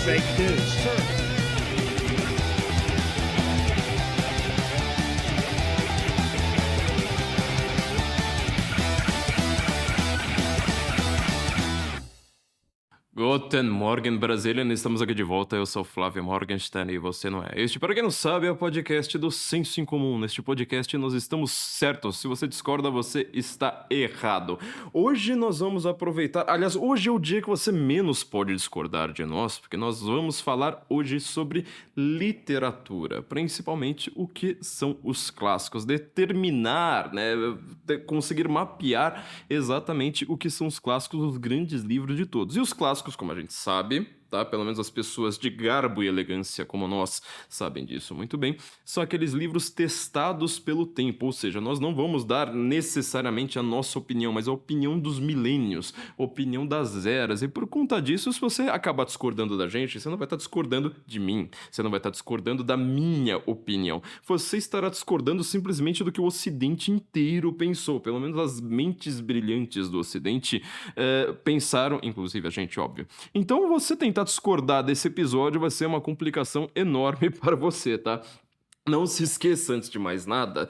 fake news. Guten Morgen, Brasília, estamos aqui de volta, eu sou Flávio Morgenstern e você não é. Este, para quem não sabe, é o podcast do Senso em Comum. Neste podcast nós estamos certos, se você discorda, você está errado. Hoje nós vamos aproveitar, aliás, hoje é o dia que você menos pode discordar de nós, porque nós vamos falar hoje sobre literatura, principalmente o que são os clássicos, determinar, né, conseguir mapear exatamente o que são os clássicos, os grandes livros de todos. E os clássicos, como a gente sabe, tá? Pelo menos as pessoas de garbo e elegância como nós sabem disso muito bem, são aqueles livros testados pelo tempo, ou seja, nós não vamos dar necessariamente a nossa opinião, mas a opinião dos milênios, a opinião das eras, e por conta disso, se você acabar discordando da gente, você não vai estar discordando de mim, você não vai estar discordando da minha opinião, você estará discordando simplesmente do que o Ocidente inteiro pensou, pelo menos as mentes brilhantes do Ocidente pensaram, inclusive a gente, óbvio. Então você tentar discordar desse episódio vai ser uma complicação enorme para você, tá? Não se esqueça, antes de mais nada,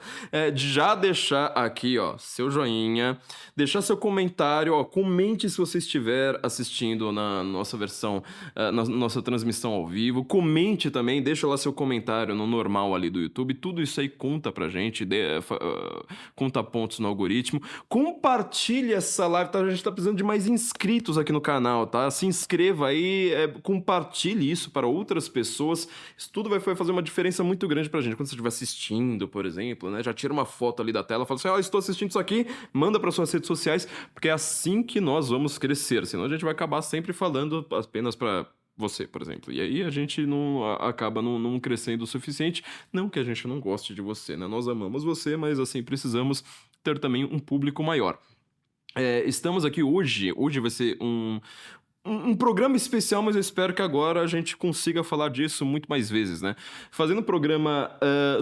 de já deixar aqui, ó, seu joinha, deixar seu comentário, ó, comente se você estiver assistindo na nossa versão, na nossa transmissão ao vivo, comente também, deixa lá seu comentário no normal ali do YouTube, tudo isso aí conta pra gente, conta pontos no algoritmo, compartilhe essa live, tá? A gente tá precisando de mais inscritos aqui no canal, tá? Se inscreva aí, compartilhe isso para outras pessoas, isso tudo vai fazer uma diferença muito grande pra gente. Quando você estiver assistindo, por exemplo, né, já tira uma foto ali da tela, fala assim, ó, estou assistindo isso aqui, manda para suas redes sociais, porque é assim que nós vamos crescer, senão a gente vai acabar sempre falando apenas para você, por exemplo, e aí a gente acaba não crescendo o suficiente, não que a gente não goste de você, né, nós amamos você, mas assim, precisamos ter também um público maior. Estamos aqui hoje vai ser um programa especial, mas eu espero que agora a gente consiga falar disso muito mais vezes, né? Fazendo um programa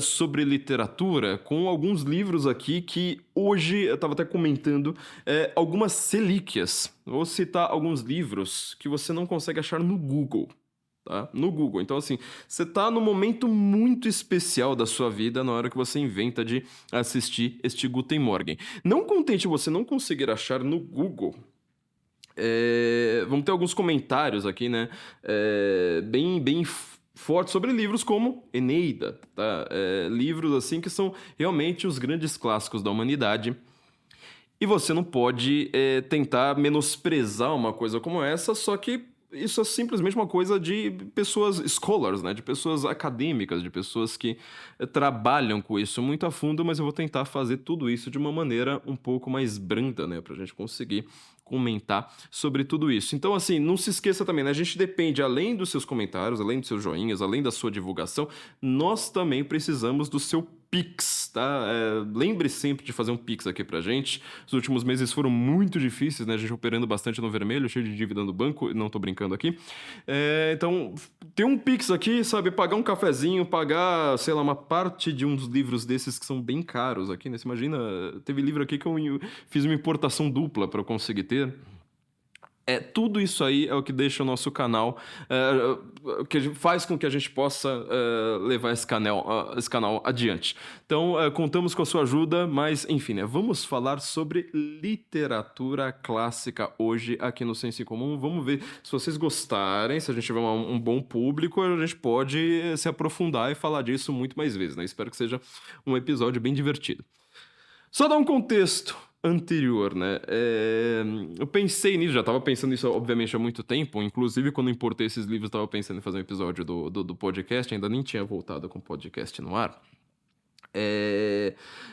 sobre literatura, com alguns livros aqui que hoje, eu estava até comentando, algumas relíquias. Vou citar alguns livros que você não consegue achar no Google. Tá? No Google. Então, assim, você tá num momento muito especial da sua vida na hora que você inventa de assistir este Guten Morgen. Não contente você não conseguir achar no Google, vamos ter alguns comentários aqui, né? Bem fortes sobre livros como Eneida, tá? Livros assim que são realmente os grandes clássicos da humanidade. E você não pode tentar menosprezar uma coisa como essa, só que isso é simplesmente uma coisa de pessoas scholars, né? De pessoas acadêmicas, de pessoas que trabalham com isso muito a fundo, mas eu vou tentar fazer tudo isso de uma maneira um pouco mais branda, né? Pra gente conseguir comentar sobre tudo isso. Então, assim, não se esqueça também, né? A gente depende, além dos seus comentários, além dos seus joinhas, além da sua divulgação, nós também precisamos do seu Pix, tá? Lembre sempre de fazer um Pix aqui pra gente. Os últimos meses foram muito difíceis, né? A gente operando bastante no vermelho, cheio de dívida no banco, não tô brincando aqui. Então, ter um Pix aqui, sabe? Pagar um cafezinho, pagar, sei lá, uma parte de uns livros desses que são bem caros aqui, né? Você imagina, teve livro aqui que eu fiz uma importação dupla pra eu conseguir ter. Tudo isso aí é o que deixa o nosso canal, que faz com que a gente possa levar esse canal adiante. Então, contamos com a sua ajuda, mas, enfim, né, vamos falar sobre literatura clássica hoje aqui no Senso em Comum. Vamos ver se vocês gostarem, se a gente tiver um bom público, a gente pode se aprofundar e falar disso muito mais vezes, né? Espero que seja um episódio bem divertido. Só dar um contexto anterior, né? Eu pensei nisso, já estava pensando nisso, obviamente, há muito tempo. Inclusive, quando importei esses livros, estava pensando em fazer um episódio do podcast. Ainda nem tinha voltado com o podcast no ar.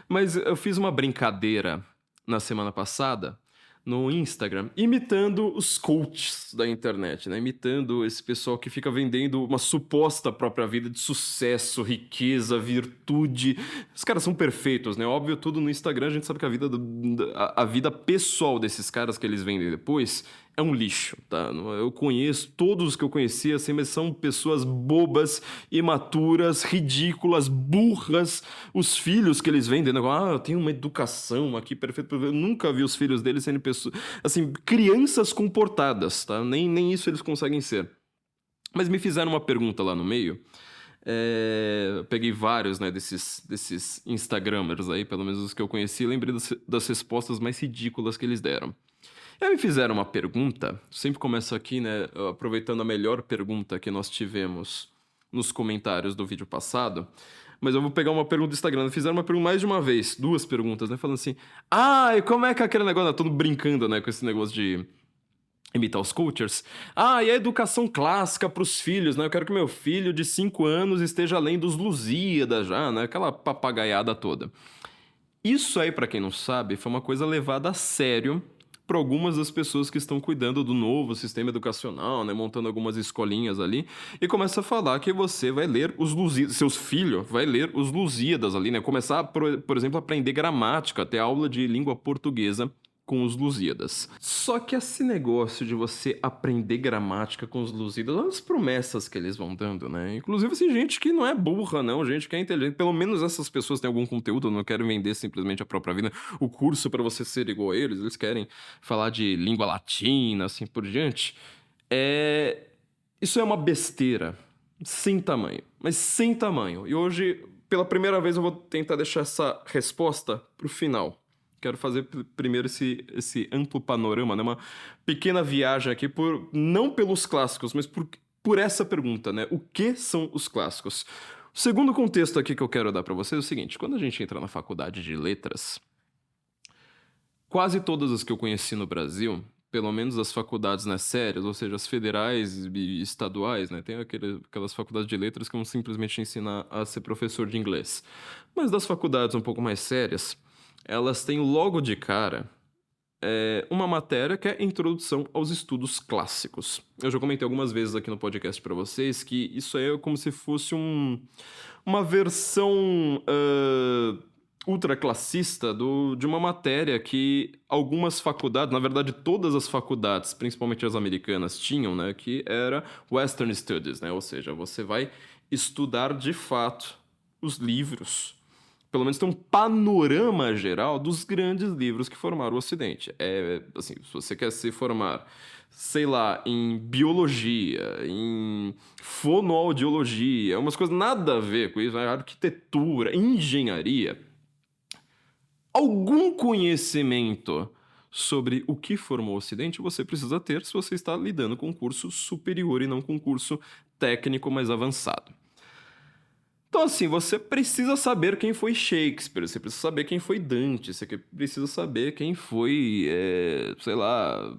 Mas eu fiz uma brincadeira na semana passada no Instagram, imitando os coaches da internet, né? Imitando esse pessoal que fica vendendo uma suposta própria vida de sucesso, riqueza, virtude. Os caras são perfeitos, né? Óbvio, tudo no Instagram, a gente sabe que a vida pessoal desses caras que eles vendem depois é um lixo, tá? Eu conheço todos os que eu conhecia, assim, mas são pessoas bobas, imaturas, ridículas, burras. Os filhos que eles vendem, né? Eu tenho uma educação aqui perfeita. Eu nunca vi os filhos deles sendo pessoas, assim, crianças comportadas, tá? Nem isso eles conseguem ser. Mas me fizeram uma pergunta lá no meio. Eu peguei vários, né, desses Instagramers aí, pelo menos os que eu conheci, e lembrei das respostas mais ridículas que eles deram. E aí me fizeram uma pergunta, sempre começo aqui, né, aproveitando a melhor pergunta que nós tivemos nos comentários do vídeo passado, mas eu vou pegar uma pergunta do Instagram. Fizeram uma pergunta mais de uma vez, duas perguntas, né, falando assim, e como é que é aquele negócio, todo brincando, né, com esse negócio de imitar os cultures. E a educação clássica para os filhos, né? Eu quero que meu filho de 5 anos esteja lendo os Lusíadas já, né? Aquela papagaiada toda. Isso aí, para quem não sabe, foi uma coisa levada a sério por algumas das pessoas que estão cuidando do novo sistema educacional, né? Montando algumas escolinhas ali. E começa a falar que você vai ler os Lusíadas, seus filhos vai ler os Lusíadas ali, né? Começar, por exemplo, a aprender gramática, ter aula de língua portuguesa com os Lusíadas. Só que esse negócio de você aprender gramática com os Lusíadas, olha as promessas que eles vão dando, né? Inclusive, assim, gente que não é burra, não, gente que é inteligente. Pelo menos essas pessoas têm algum conteúdo, não querem vender simplesmente a própria vida, o curso para você ser igual a eles querem falar de língua latina, assim por diante. Isso é uma besteira, sem tamanho, mas sem tamanho. E hoje, pela primeira vez, eu vou tentar deixar essa resposta pro final. Quero fazer primeiro esse amplo panorama, né? Uma pequena viagem aqui, não pelos clássicos, mas por essa pergunta, né? O que são os clássicos? O segundo contexto aqui que eu quero dar para vocês é o seguinte: quando a gente entra na faculdade de letras, quase todas as que eu conheci no Brasil, pelo menos as faculdades, né, sérias, ou seja, as federais e estaduais, né? Tem aquelas faculdades de letras que vão simplesmente ensinar a ser professor de inglês. Mas das faculdades um pouco mais sérias, elas têm logo de cara uma matéria que é Introdução aos Estudos Clássicos. Eu já comentei algumas vezes aqui no podcast para vocês que isso aí é como se fosse uma versão ultraclassista de uma matéria que algumas faculdades, na verdade todas as faculdades, principalmente as americanas, tinham, né, que era Western Studies, né, ou seja, você vai estudar de fato os livros, pelo menos ter um panorama geral dos grandes livros que formaram o Ocidente. Assim, se você quer se formar, sei lá, em biologia, em fonoaudiologia, umas coisas nada a ver com isso, né? Arquitetura, engenharia, algum conhecimento sobre o que formou o Ocidente você precisa ter se você está lidando com um curso superior e não com um curso técnico mais avançado. Então, assim, você precisa saber quem foi Shakespeare, você precisa saber quem foi Dante, você precisa saber quem foi, sei lá,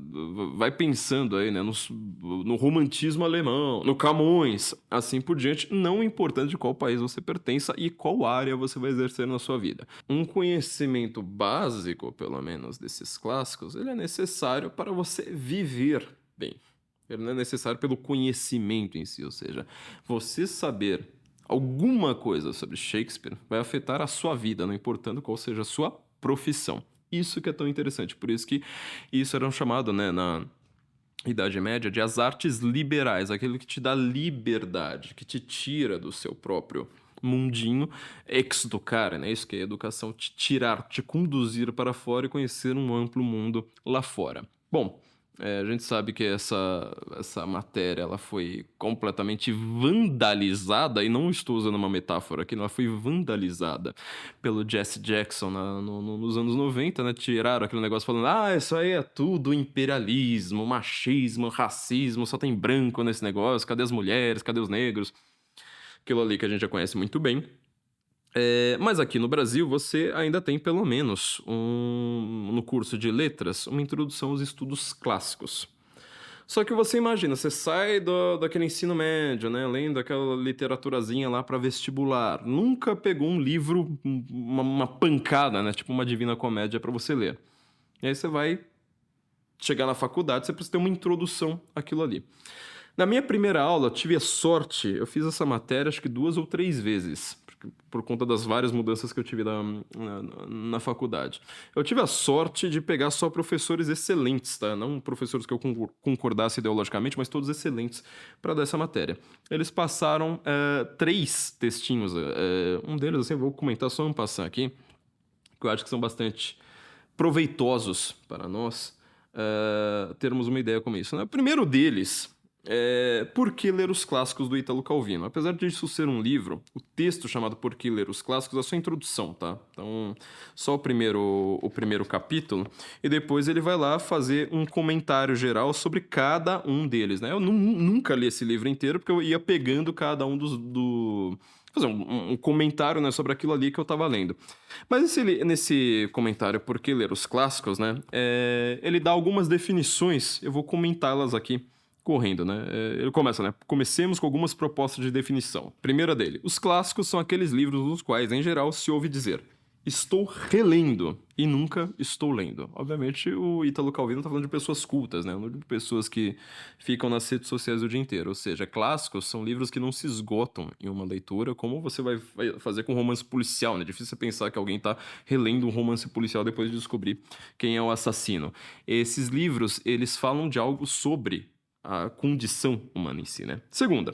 vai pensando aí, né, no romantismo alemão, no Camões, assim por diante, não importando de qual país você pertença e qual área você vai exercer na sua vida. Um conhecimento básico, pelo menos, desses clássicos, ele é necessário para você viver bem. Ele não é necessário pelo conhecimento em si, ou seja, você saber alguma coisa sobre Shakespeare vai afetar a sua vida, não importando qual seja a sua profissão. Isso que é tão interessante, por isso que isso era chamado, né, na Idade Média, de as artes liberais, aquilo que te dá liberdade, que te tira do seu próprio mundinho, exeducare, né? Isso que é educação, te tirar, te conduzir para fora e conhecer um amplo mundo lá fora. Bom, a gente sabe que essa matéria ela foi completamente vandalizada, e não estou usando uma metáfora aqui, ela foi vandalizada pelo Jesse Jackson nos anos 90, né? Tiraram aquele negócio falando, isso aí é tudo imperialismo, machismo, racismo, só tem branco nesse negócio, cadê as mulheres, cadê os negros? Aquilo ali que a gente já conhece muito bem. Mas aqui no Brasil você ainda tem pelo menos no curso de letras uma introdução aos estudos clássicos. Só que você imagina, você sai daquele ensino médio, né, lendo aquela literaturazinha lá para vestibular, nunca pegou um livro, uma pancada, né, tipo uma Divina Comédia para você ler. E aí você vai chegar na faculdade, você precisa ter uma introdução àquilo ali. Na minha primeira aula, eu tive a sorte, eu fiz essa matéria acho que 2 ou 3 vezes, por conta das várias mudanças que eu tive na faculdade. Eu tive a sorte de pegar só professores excelentes, tá? Não professores que eu concordasse ideologicamente, mas todos excelentes para dar essa matéria. Eles passaram 3 textinhos. Um deles, assim, eu vou comentar só um passar aqui, que eu acho que são bastante proveitosos para nós termos uma ideia como isso, né? O primeiro deles Por que ler os clássicos do Ítalo Calvino? Apesar disso ser um livro, o texto chamado Por que ler os clássicos é só a introdução, tá? Então, só o primeiro capítulo, e depois ele vai lá fazer um comentário geral sobre cada um deles, né? Eu nunca li esse livro inteiro, porque eu ia pegando cada um fazer um comentário, né, sobre aquilo ali que eu tava lendo. Mas nesse comentário Por que ler os clássicos, né? Ele dá algumas definições, eu vou comentá-las aqui correndo, né? Ele começa, né? Comecemos com algumas propostas de definição. Primeira dele: os clássicos são aqueles livros nos quais, em geral, se ouve dizer estou relendo e nunca estou lendo. Obviamente, o Ítalo Calvino tá falando de pessoas cultas, né? Não de pessoas que ficam nas redes sociais o dia inteiro. Ou seja, clássicos são livros que não se esgotam em uma leitura, como você vai fazer com romance policial, né? É difícil você pensar que alguém tá relendo um romance policial depois de descobrir quem é o assassino. Esses livros, eles falam de algo sobre a condição humana em si, né? Segunda,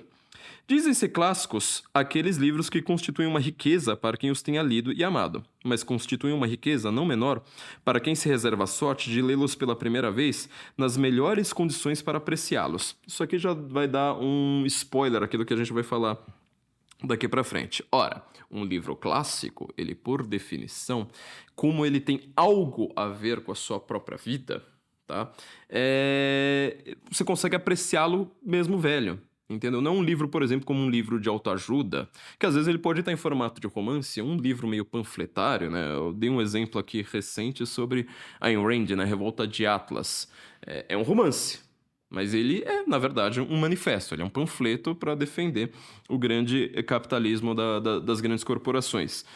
dizem-se clássicos aqueles livros que constituem uma riqueza para quem os tenha lido e amado, mas constituem uma riqueza não menor para quem se reserva a sorte de lê-los pela primeira vez nas melhores condições para apreciá-los. Isso aqui já vai dar um spoiler aqui do que a gente vai falar daqui para frente. Ora, um livro clássico, ele por definição, como ele tem algo a ver com a sua própria vida, tá? Você consegue apreciá-lo mesmo velho, entendeu? Não é um livro, por exemplo, como um livro de autoajuda, que às vezes ele pode estar em formato de romance, um livro meio panfletário, né? Eu dei um exemplo aqui recente sobre Ayn Rand, né? Revolta de Atlas. É um romance, mas ele é, na verdade, um manifesto, ele é um panfleto para defender o grande capitalismo das grandes corporações.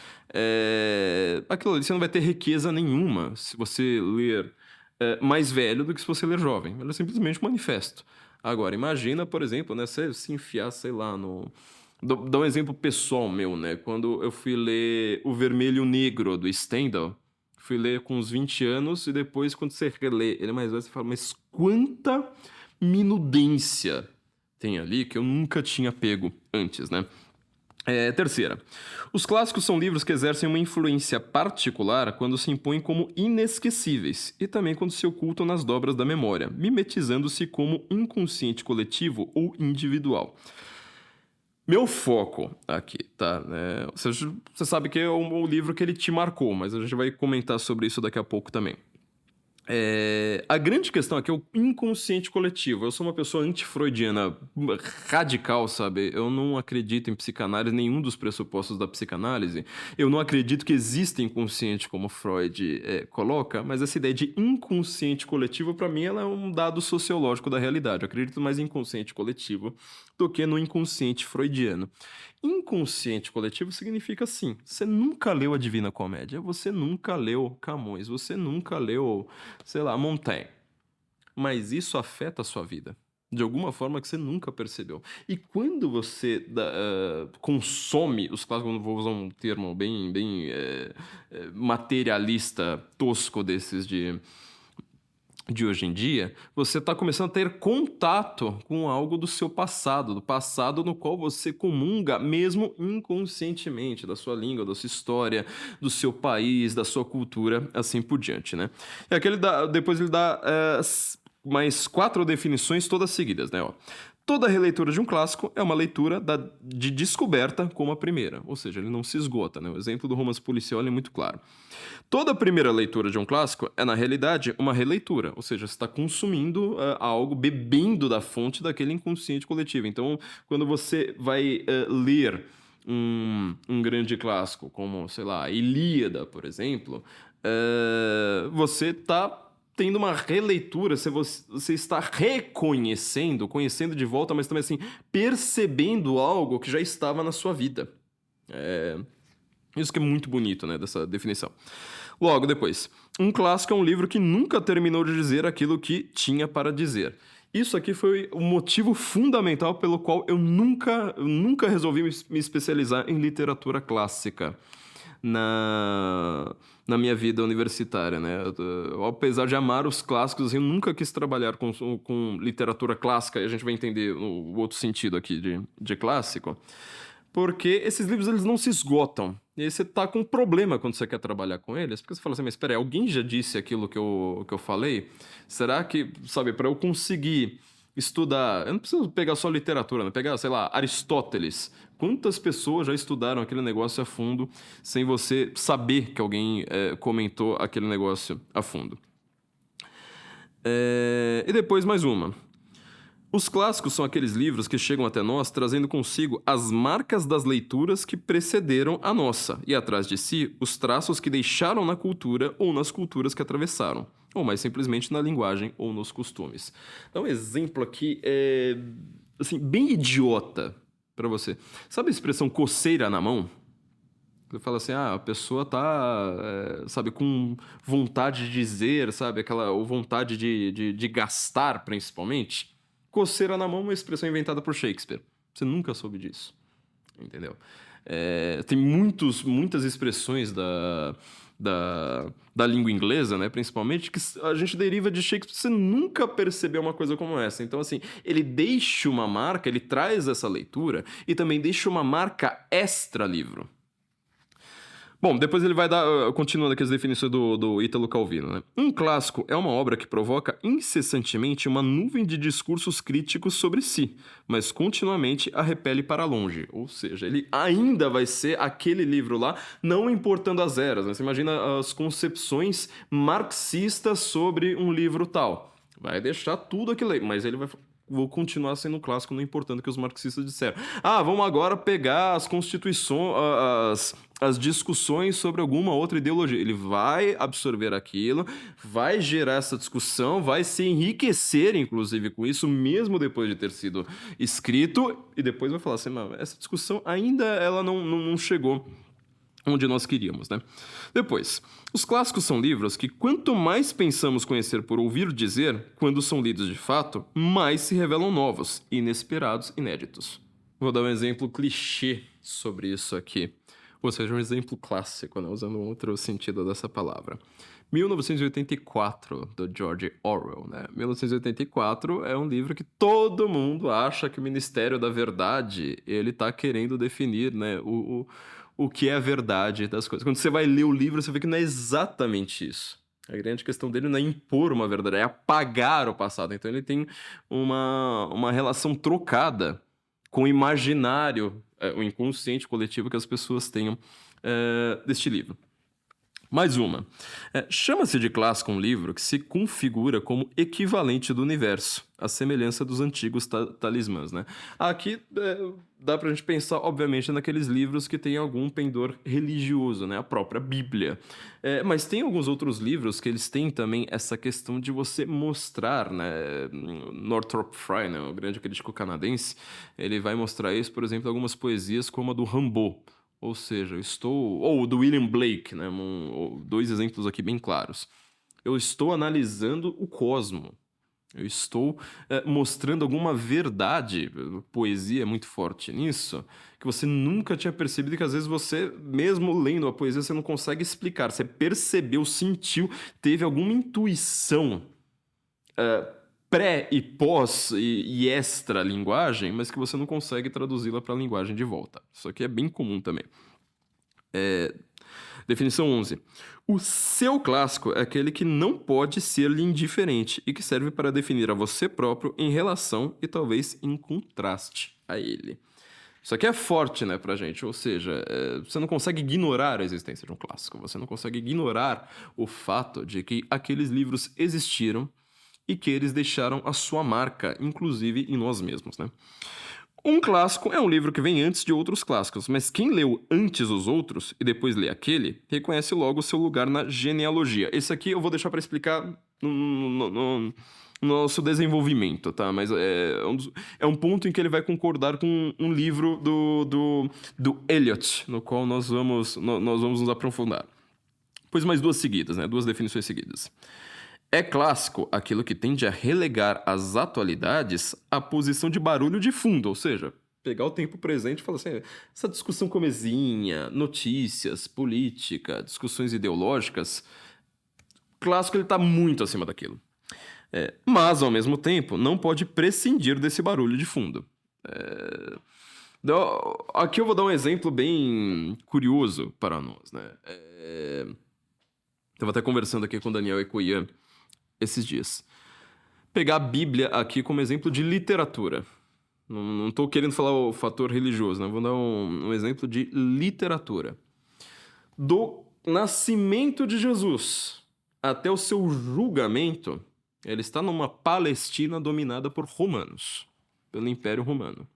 Aquilo ali você não vai ter riqueza nenhuma se você ler mais velho do que se você ler jovem. Ele é simplesmente um manifesto. Agora, imagina, por exemplo, né, você se enfiar, sei lá, no... Dá um exemplo pessoal meu, né? Quando eu fui ler O Vermelho e o Negro, do Stendhal, fui ler com uns 20 anos, e depois, quando você relê ele mais velho, você fala, mas quanta minudência tem ali que eu nunca tinha pego antes, né? Terceira, os clássicos são livros que exercem uma influência particular quando se impõem como inesquecíveis e também quando se ocultam nas dobras da memória, mimetizando-se como inconsciente coletivo ou individual. Meu foco aqui, tá? Você sabe que é um livro que ele te marcou, mas a gente vai comentar sobre isso daqui a pouco também. A grande questão aqui é o inconsciente coletivo. Eu sou uma pessoa anti-freudiana radical, sabe? Eu não acredito em psicanálise, nenhum dos pressupostos da psicanálise. Eu não acredito que exista inconsciente como Freud coloca, mas essa ideia de inconsciente coletivo, para mim, ela é um dado sociológico da realidade. Eu acredito mais em inconsciente coletivo do que no inconsciente freudiano. Inconsciente coletivo significa assim: você nunca leu a Divina Comédia, você nunca leu Camões, você nunca leu, sei lá, Montaigne. Mas isso afeta a sua vida de alguma forma que você nunca percebeu. E quando você consome os clássicos, eu vou usar um termo bem materialista, tosco desses de hoje em dia, você está começando a ter contato com algo do seu passado, do passado no qual você comunga, mesmo inconscientemente, da sua língua, da sua história, do seu país, da sua cultura, assim por diante, né? E aqui depois ele dá mais 4 definições todas seguidas, né? Ó. Toda releitura de um clássico é uma leitura de descoberta como a primeira, ou seja, ele não se esgota, né? O exemplo do romance policial é muito claro. Toda primeira leitura de um clássico é, na realidade, uma releitura, ou seja, você está consumindo algo, bebendo da fonte daquele inconsciente coletivo. Então, quando você vai ler um grande clássico, como, sei lá, a Ilíada, por exemplo, você está tendo uma releitura, você está reconhecendo, conhecendo de volta, mas também assim, percebendo algo que já estava na sua vida. Isso que é muito bonito, né, dessa definição. Logo depois, um clássico é um livro que nunca terminou de dizer aquilo que tinha para dizer. Isso aqui foi o motivo fundamental pelo qual eu nunca resolvi me especializar em literatura clássica na minha vida universitária, né? Apesar de amar os clássicos, eu nunca quis trabalhar com literatura clássica, e a gente vai entender o outro sentido aqui de clássico, porque esses livros eles não se esgotam. E aí você tá com um problema quando você quer trabalhar com eles, porque você fala assim, mas espera aí, alguém já disse aquilo que eu falei? Será que, sabe, para eu conseguir estudar. Eu não preciso pegar só literatura, né? Pegar, sei lá, Aristóteles. Quantas pessoas já estudaram aquele negócio a fundo sem você saber que alguém comentou aquele negócio a fundo? E depois mais uma. Os clássicos são aqueles livros que chegam até nós trazendo consigo as marcas das leituras que precederam a nossa, e atrás de si, os traços que deixaram na cultura ou nas culturas que atravessaram, ou mais simplesmente na linguagem ou nos costumes. Então, um exemplo aqui é, assim, bem idiota para você. Sabe a expressão coceira na mão? Você fala assim, a pessoa tá, sabe, com vontade de dizer, sabe, ou vontade de gastar, principalmente. Coceira na mão é uma expressão inventada por Shakespeare. Você nunca soube disso, entendeu? Tem muitas expressões da língua inglesa, né, principalmente, que a gente deriva de Shakespeare. Você nunca percebeu uma coisa como essa. Então, assim, ele deixa uma marca, ele traz essa leitura e também deixa uma marca extra-livro. Bom, depois ele vai dar, continuando aqui as definições do Ítalo Calvino, né? Um clássico é uma obra que provoca incessantemente uma nuvem de discursos críticos sobre si, mas continuamente a repele para longe. Ou seja, ele ainda vai ser aquele livro lá, não importando as eras, né? Você imagina as concepções marxistas sobre um livro tal. Vai deixar tudo aquilo aí, mas ele vai... Vou continuar sendo um clássico, não importando o que os marxistas disseram. Vamos agora pegar as constituições, as discussões sobre alguma outra ideologia. Ele vai absorver aquilo, vai gerar essa discussão, vai se enriquecer, inclusive, com isso, mesmo depois de ter sido escrito, e depois vai falar assim, essa discussão ainda ela não chegou onde nós queríamos, né? Depois, os clássicos são livros que quanto mais pensamos conhecer por ouvir dizer, quando são lidos de fato, mais se revelam novos, inesperados, inéditos. Vou dar um exemplo clichê sobre isso aqui. Ou seja, um exemplo clássico, né? Usando um outro sentido dessa palavra. 1984, do George Orwell, né? 1984 é um livro que todo mundo acha que o Ministério da Verdade, ele tá querendo definir, né, o que é a verdade das coisas. Quando você vai ler o livro, você vê que não é exatamente isso. A grande questão dele não é impor uma verdade, é apagar o passado. Então ele tem uma relação trocada com o imaginário, o inconsciente coletivo que as pessoas tenham deste livro. Mais uma. Chama-se de clássico um livro que se configura como equivalente do universo, à semelhança dos antigos talismãs, né? Aqui dá pra gente pensar, obviamente, naqueles livros que têm algum pendor religioso, né? A própria Bíblia. Mas tem alguns outros livros que eles têm também essa questão de você mostrar, né? Northrop Frye, né? O grande crítico canadense, ele vai mostrar isso, por exemplo, em algumas poesias como a do Rimbaud. Ou seja, eu estou... Ou do William Blake, né? Dois exemplos aqui bem claros. Eu estou analisando o cosmo. Eu estou mostrando alguma verdade. Poesia é muito forte nisso. Que você nunca tinha percebido e que às vezes você, mesmo lendo a poesia, você não consegue explicar. Você percebeu, sentiu, teve alguma intuição pré e pós e extra linguagem, mas que você não consegue traduzi-la para a linguagem de volta. Isso aqui é bem comum também. Definição 11. O seu clássico é aquele que não pode ser-lhe indiferente e que serve para definir a você próprio em relação e talvez em contraste a ele. Isso aqui é forte, né, pra gente, ou seja, você não consegue ignorar a existência de um clássico, você não consegue ignorar o fato de que aqueles livros existiram e que eles deixaram a sua marca, inclusive em nós mesmos, né? Um clássico é um livro que vem antes de outros clássicos, mas quem leu antes os outros e depois lê aquele, reconhece logo o seu lugar na genealogia. Esse aqui eu vou deixar para explicar no nosso desenvolvimento, tá? Mas é um ponto em que ele vai concordar com um livro do Eliot, no qual nós vamos nos aprofundar. Pois mais duas seguidas, né? Duas definições seguidas. É clássico aquilo que tende a relegar as atualidades à posição de barulho de fundo, ou seja, pegar o tempo presente e falar assim, essa discussão comezinha, notícias, política, discussões ideológicas, clássico ele está muito acima daquilo. Mas, ao mesmo tempo, não pode prescindir desse barulho de fundo. Aqui eu vou dar um exemplo bem curioso para nós, né? Estava até conversando aqui com o Daniel e com o Ian esses dias. pegar a Bíblia aqui como exemplo de literatura. Não estou querendo falar o fator religioso, né? Vou dar um exemplo de literatura. Do nascimento de Jesus até o seu julgamento, ele está numa Palestina dominada por romanos, pelo Império Romano.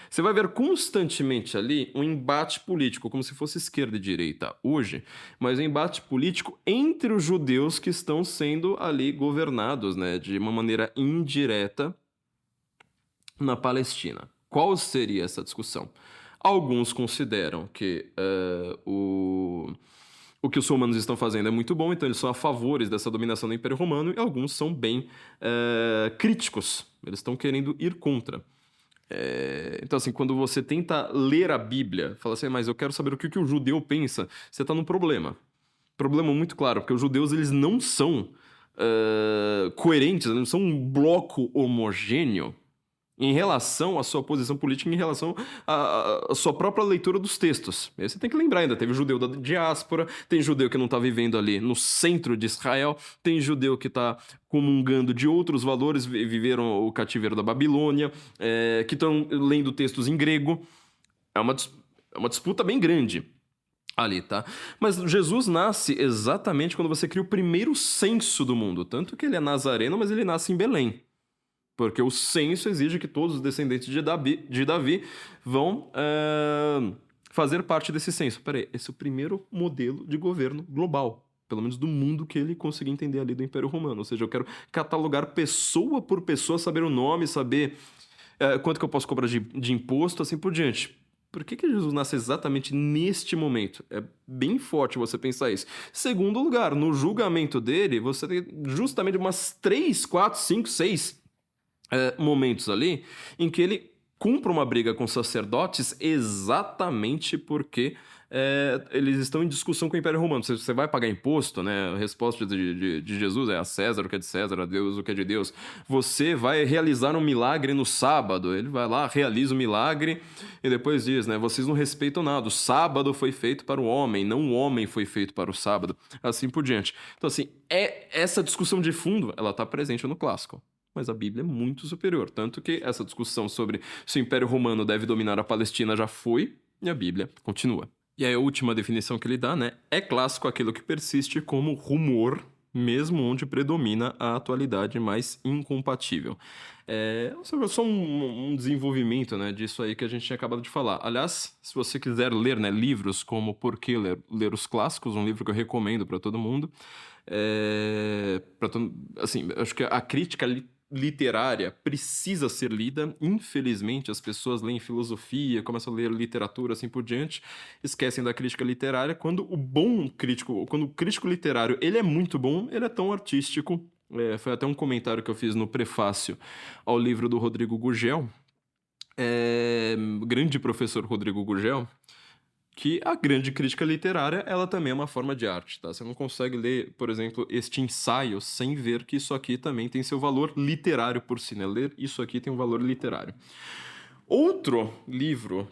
Você vai ver constantemente ali um embate político, como se fosse esquerda e direita hoje, mas um embate político entre os judeus que estão sendo ali governados, né, de uma maneira indireta na Palestina. Qual seria essa discussão? Alguns consideram que o que os romanos estão fazendo é muito bom, então eles são a favores dessa dominação do Império Romano, e alguns são bem críticos, eles estão querendo ir contra. Então, assim, quando você tenta ler a Bíblia, fala assim, mas eu quero saber o que o judeu pensa, você está num problema. Problema muito claro, porque os judeus eles não são coerentes, eles não são um bloco homogêneo em relação à sua posição política, em relação à sua própria leitura dos textos. Aí você tem que lembrar ainda, teve judeu da diáspora, tem judeu que não está vivendo ali no centro de Israel, tem judeu que está comungando de outros valores, viveram o cativeiro da Babilônia, que estão lendo textos em grego. É uma disputa bem grande ali, tá? Mas Jesus nasce exatamente quando você cria o primeiro censo do mundo, tanto que ele é nazareno, mas ele nasce em Belém. Porque o censo exige que todos os descendentes de Davi vão fazer parte desse censo. Peraí, esse é o primeiro modelo de governo global, pelo menos do mundo que ele conseguiu entender ali do Império Romano. Ou seja, eu quero catalogar pessoa por pessoa, saber o nome, saber quanto que eu posso cobrar de imposto, assim por diante. Por que Jesus nasce exatamente neste momento? É bem forte você pensar isso. Segundo lugar, no julgamento dele, você tem justamente umas 3, 4, 5, 6 momentos ali em que ele cumpre uma briga com sacerdotes exatamente porque eles estão em discussão com o Império Romano. Você vai pagar imposto, né? A resposta de Jesus é a César o que é de César, a Deus o que é de Deus. Você vai realizar um milagre no sábado. Ele vai lá, realiza o milagre e depois diz, né? Vocês não respeitam nada. O sábado foi feito para o homem, não o homem foi feito para o sábado. Assim por diante. Então, assim, essa discussão de fundo, ela está presente no clássico. Mas a Bíblia é muito superior. Tanto que essa discussão sobre se o Império Romano deve dominar a Palestina já foi, e a Bíblia continua. E aí a última definição que ele dá, né? É clássico aquilo que persiste como rumor, mesmo onde predomina a atualidade mais incompatível. Só um desenvolvimento, né, disso aí que a gente tinha acabado de falar. Aliás, se você quiser ler, né, livros como Por que ler os Clássicos, um livro que eu recomendo para todo mundo, assim, acho que a crítica literária precisa ser lida. Infelizmente, as pessoas leem filosofia, começam a ler literatura, assim por diante, esquecem da crítica literária. Quando o crítico literário ele é muito bom, ele é tão artístico. Foi até um comentário que eu fiz no prefácio ao livro do Rodrigo Gurgel, grande professor Rodrigo Gurgel, que a grande crítica literária, ela também é uma forma de arte, tá? Você não consegue ler, por exemplo, este ensaio sem ver que isso aqui também tem seu valor literário por si, né? Ler isso aqui tem um valor literário. Outro livro,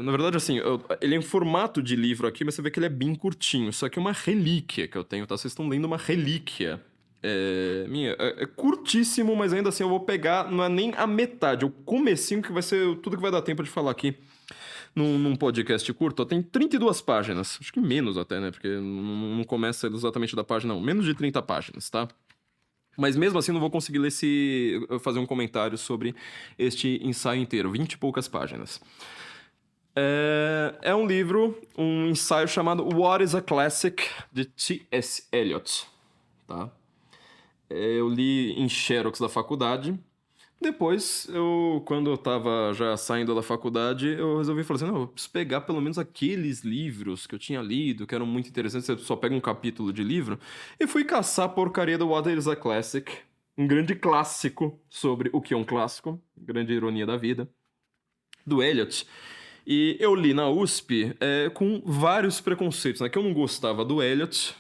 na verdade, assim, ele é em formato de livro aqui, mas você vê que ele é bem curtinho. Só que é uma relíquia que eu tenho, tá? Vocês estão lendo uma relíquia. É curtíssimo, mas ainda assim eu vou pegar, não é nem a metade, o comecinho que vai ser tudo que vai dar tempo de falar aqui num podcast curto. Tem 32 páginas, acho que menos até, né? Porque não começa exatamente da página, não. Menos de 30 páginas, tá? Mas mesmo assim não vou conseguir fazer um comentário sobre este ensaio inteiro, 20 e poucas páginas. É um livro, um ensaio chamado What is a Classic, de T.S. Eliot, tá? Eu li em xerox da faculdade. Depois, quando eu tava já saindo da faculdade, eu resolvi falar assim, não, eu preciso pegar pelo menos aqueles livros que eu tinha lido, que eram muito interessantes, você só pega um capítulo de livro, e fui caçar a porcaria do What is a Classic, um grande clássico sobre o que é um clássico, grande ironia da vida, do Eliot. E eu li na USP com vários preconceitos, né? Que eu não gostava do Eliot.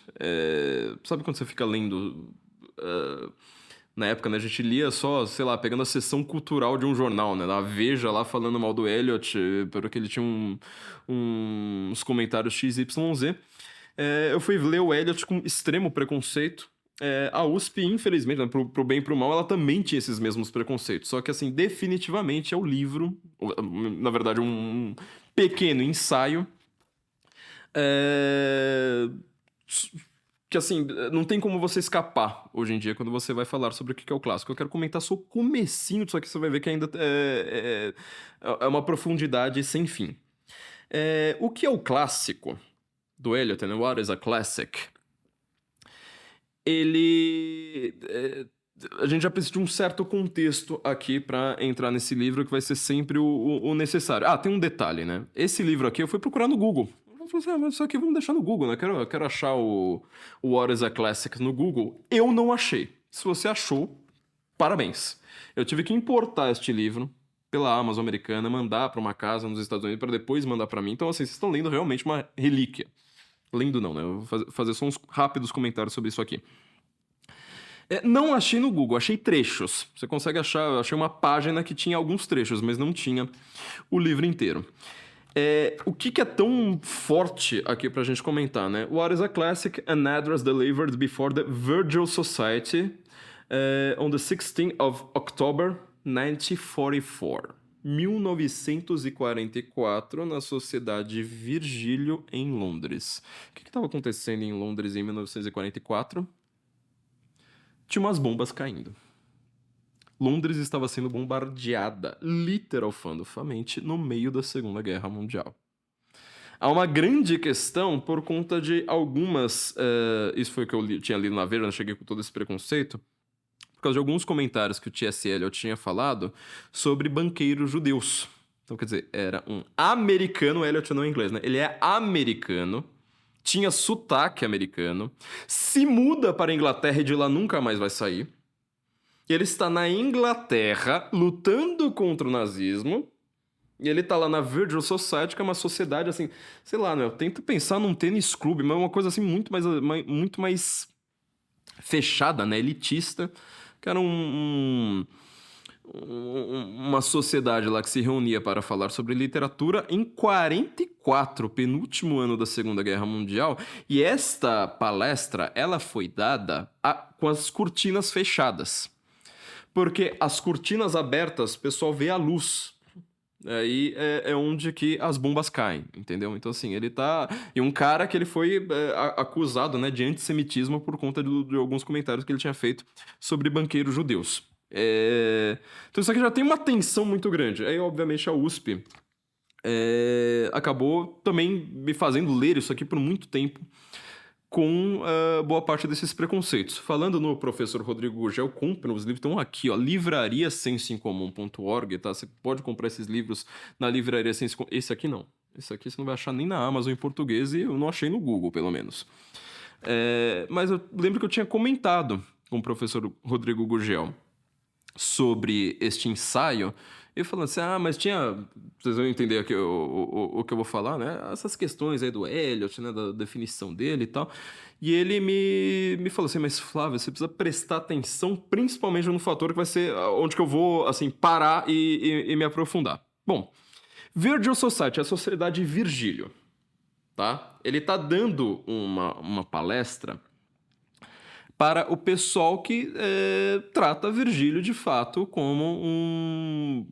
Sabe quando você fica lendo... na época, né, a gente lia só, sei lá, pegando a seção cultural de um jornal, né? A Veja lá falando mal do Eliot, porque ele tinha uns comentários XYZ. Eu fui ler o Eliot com extremo preconceito. A USP, infelizmente, né, pro bem e pro mal, ela também tinha esses mesmos preconceitos. Só que, assim, definitivamente é o livro, na verdade, um pequeno ensaio, é, que, assim, não tem como você escapar hoje em dia quando você vai falar sobre o que é o clássico. Eu quero comentar só o comecinho disso aqui, você vai ver que ainda é uma profundidade sem fim. O que é o clássico do Eliot, né? What is a classic? A gente já precisa de um certo contexto aqui para entrar nesse livro, que vai ser sempre o necessário. Tem um detalhe, né? Esse livro aqui eu fui procurar no Google. Eu falei assim, mas isso aqui vamos deixar no Google, né? Eu quero achar o What is a Classic no Google. Eu não achei. Se você achou, parabéns. Eu tive que importar este livro pela Amazon americana, mandar para uma casa nos Estados Unidos para depois mandar para mim. Então, assim, vocês estão lendo realmente uma relíquia. Lendo não, né? Eu vou fazer só uns rápidos comentários sobre isso aqui. Não achei no Google, achei trechos. Você consegue achar, eu achei uma página que tinha alguns trechos, mas não tinha o livro inteiro. O que é tão forte aqui pra gente comentar, né? What is a Classic? An address delivered before the Virgil Society on the 16th of October 1944. 1944, na Sociedade Virgílio, em Londres. O que estava acontecendo em Londres em 1944? Tinha umas bombas caindo. Londres estava sendo bombardeada, literalmente, no meio da Segunda Guerra Mundial. Há uma grande questão por conta de algumas... isso foi o que eu tinha lido na Veja, eu cheguei com todo esse preconceito, por causa de alguns comentários que o T.S. Eliot tinha falado sobre banqueiros judeus. Então, quer dizer, era um americano, Eliot não é inglês, né? Ele é americano, tinha sotaque americano, se muda para a Inglaterra e de lá nunca mais vai sair. Ele está na Inglaterra lutando contra o nazismo. E ele tá lá na Virgil Society, que é uma sociedade assim, sei lá, né? Eu tento pensar num tênis clube, mas é uma coisa assim muito mais fechada, né? Elitista. Que era uma sociedade lá que se reunia para falar sobre literatura em 44, penúltimo ano da Segunda Guerra Mundial, e esta palestra, ela foi dada com as cortinas fechadas. Porque as cortinas abertas, o pessoal vê a luz. Aí é onde que as bombas caem, entendeu? Então, assim, ele tá... E um cara que ele foi acusado, né, de antissemitismo por conta de alguns comentários que ele tinha feito sobre banqueiros judeus. Então isso aqui já tem uma tensão muito grande. Aí, obviamente, a USP acabou também me fazendo ler isso aqui por muito tempo, com boa parte desses preconceitos. Falando no professor Rodrigo Gurgel, compra os livros, estão aqui, ó, livrariasensoincomum.org, tá? Você pode comprar esses livros na livraria Senso em Comum. Esse aqui não. Esse aqui você não vai achar nem na Amazon em português e eu não achei no Google, pelo menos. Mas eu lembro que eu tinha comentado com o professor Rodrigo Gurgel sobre este ensaio, e falando assim, mas tinha... Vocês vão entender aqui o que eu vou falar, né? Essas questões aí do Eliot, né? Da definição dele e tal. E ele me falou assim, mas Flávio, você precisa prestar atenção principalmente no fator que vai ser onde que eu vou, assim, parar e me aprofundar. Bom, Virgil Society, a Sociedade Virgílio, tá? Ele tá dando uma palestra para o pessoal que trata Virgílio de fato como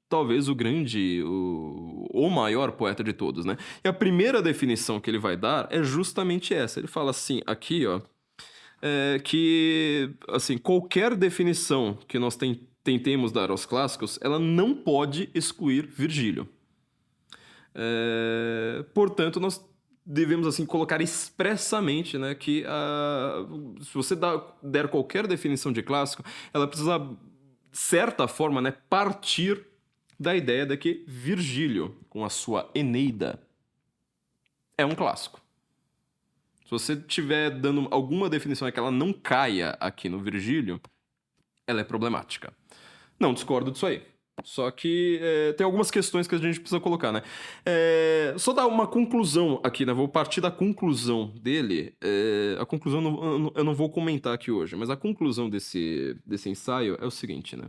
talvez o grande, o maior poeta de todos, né? E a primeira definição que ele vai dar é justamente essa. Ele fala assim, aqui, ó, que, assim, qualquer definição que nós tentemos dar aos clássicos, ela não pode excluir Virgílio. Portanto, nós devemos, assim, colocar expressamente, né, que se você der qualquer definição de clássico, ela precisa, de certa forma, né, partir da ideia de que Virgílio, com a sua Eneida, é um clássico. Se você estiver dando alguma definição que ela não caia aqui no Virgílio, ela é problemática. Não discordo disso aí. Só que tem algumas questões que a gente precisa colocar, né? Só dar uma conclusão aqui, né? Vou partir da conclusão dele. A conclusão eu não vou comentar aqui hoje, mas a conclusão desse ensaio é o seguinte, né?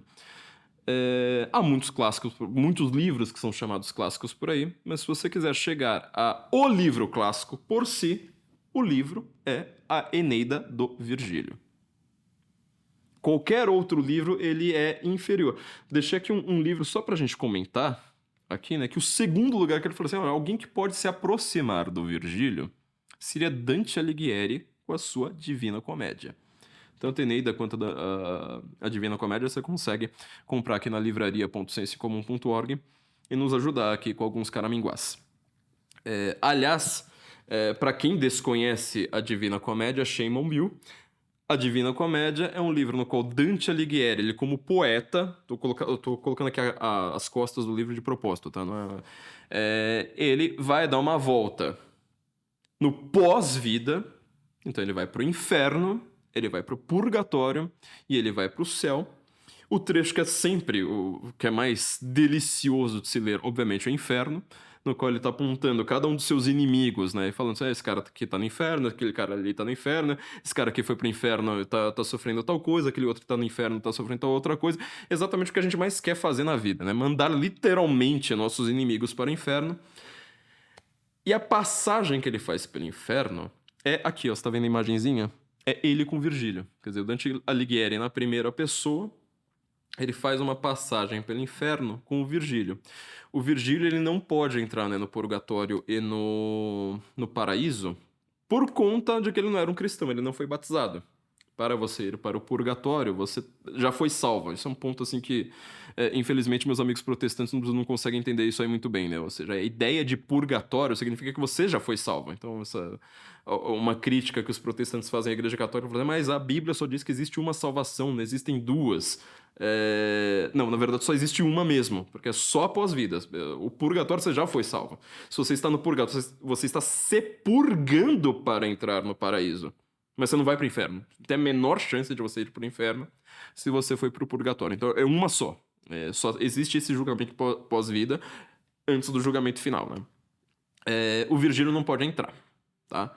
Há muitos clássicos, muitos livros que são chamados clássicos por aí, mas se você quiser chegar a o livro clássico por si, o livro é a Eneida do Virgílio. qualquer outro livro, ele é inferior. Deixei aqui um livro só pra gente comentar, aqui, né, que o segundo lugar que ele falou assim, alguém que pode se aproximar do Virgílio seria Dante Alighieri com a sua Divina Comédia. Tanto a Eneida quanto a Divina Comédia você consegue comprar aqui na livraria.sensecomum.org e nos ajudar aqui com alguns caraminguás. Aliás, para quem desconhece a Divina Comédia, shame on you. A Divina Comédia é um livro no qual Dante Alighieri, ele como poeta, eu tô colocando aqui as costas do livro de propósito, tá? Ele vai dar uma volta no pós-vida, então ele vai pro inferno, ele vai pro purgatório e ele vai pro céu. O trecho que é sempre o que é mais delicioso de se ler, obviamente, é o inferno, no qual ele tá apontando cada um dos seus inimigos, né? E falando assim, esse cara aqui tá no inferno, aquele cara ali tá no inferno, esse cara aqui foi pro inferno e tá sofrendo tal coisa, aquele outro que tá no inferno tá sofrendo tal outra coisa. Exatamente o que a gente mais quer fazer na vida, né? Mandar literalmente nossos inimigos para o inferno. E a passagem que ele faz pelo inferno é aqui, ó, você tá vendo a imagenzinha? É ele com Virgílio. Quer dizer, o Dante Alighieri na primeira pessoa, ele faz uma passagem pelo inferno com o Virgílio. O Virgílio, ele não pode entrar, né, no purgatório e no paraíso por conta de que ele não era um cristão, ele não foi batizado. Para você ir para o purgatório, você já foi salvo. Isso é um ponto assim que, infelizmente, meus amigos protestantes não conseguem entender isso aí muito bem, né? Ou seja, a ideia de purgatório significa que você já foi salvo. Então, uma crítica que os protestantes fazem à Igreja Católica, mas a Bíblia só diz que existe uma salvação, não existem duas. Não, na verdade só existe uma mesmo, porque é só após vida. O purgatório você já foi salvo. Se você está no purgatório, você está se purgando para entrar no paraíso. Mas você não vai pro inferno. Tem a menor chance de você ir pro inferno se você foi pro purgatório. Então é uma só. Só existe esse julgamento pós-vida antes do julgamento final, né? O Virgílio não pode entrar, tá?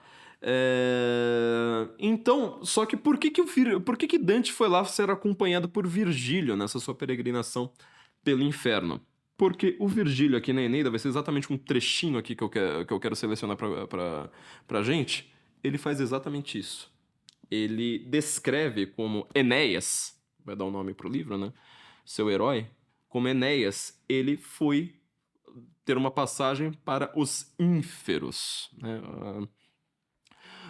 Então, só que por que Dante foi lá ser acompanhado por Virgílio nessa sua peregrinação pelo inferno? Porque o Virgílio aqui na Eneida vai ser exatamente um trechinho aqui que eu quero selecionar pra gente. Ele faz exatamente isso. Ele descreve como Enéas, vai dar um nome pro livro, né? Seu herói, como Enéas, ele foi ter uma passagem para os ínferos, né?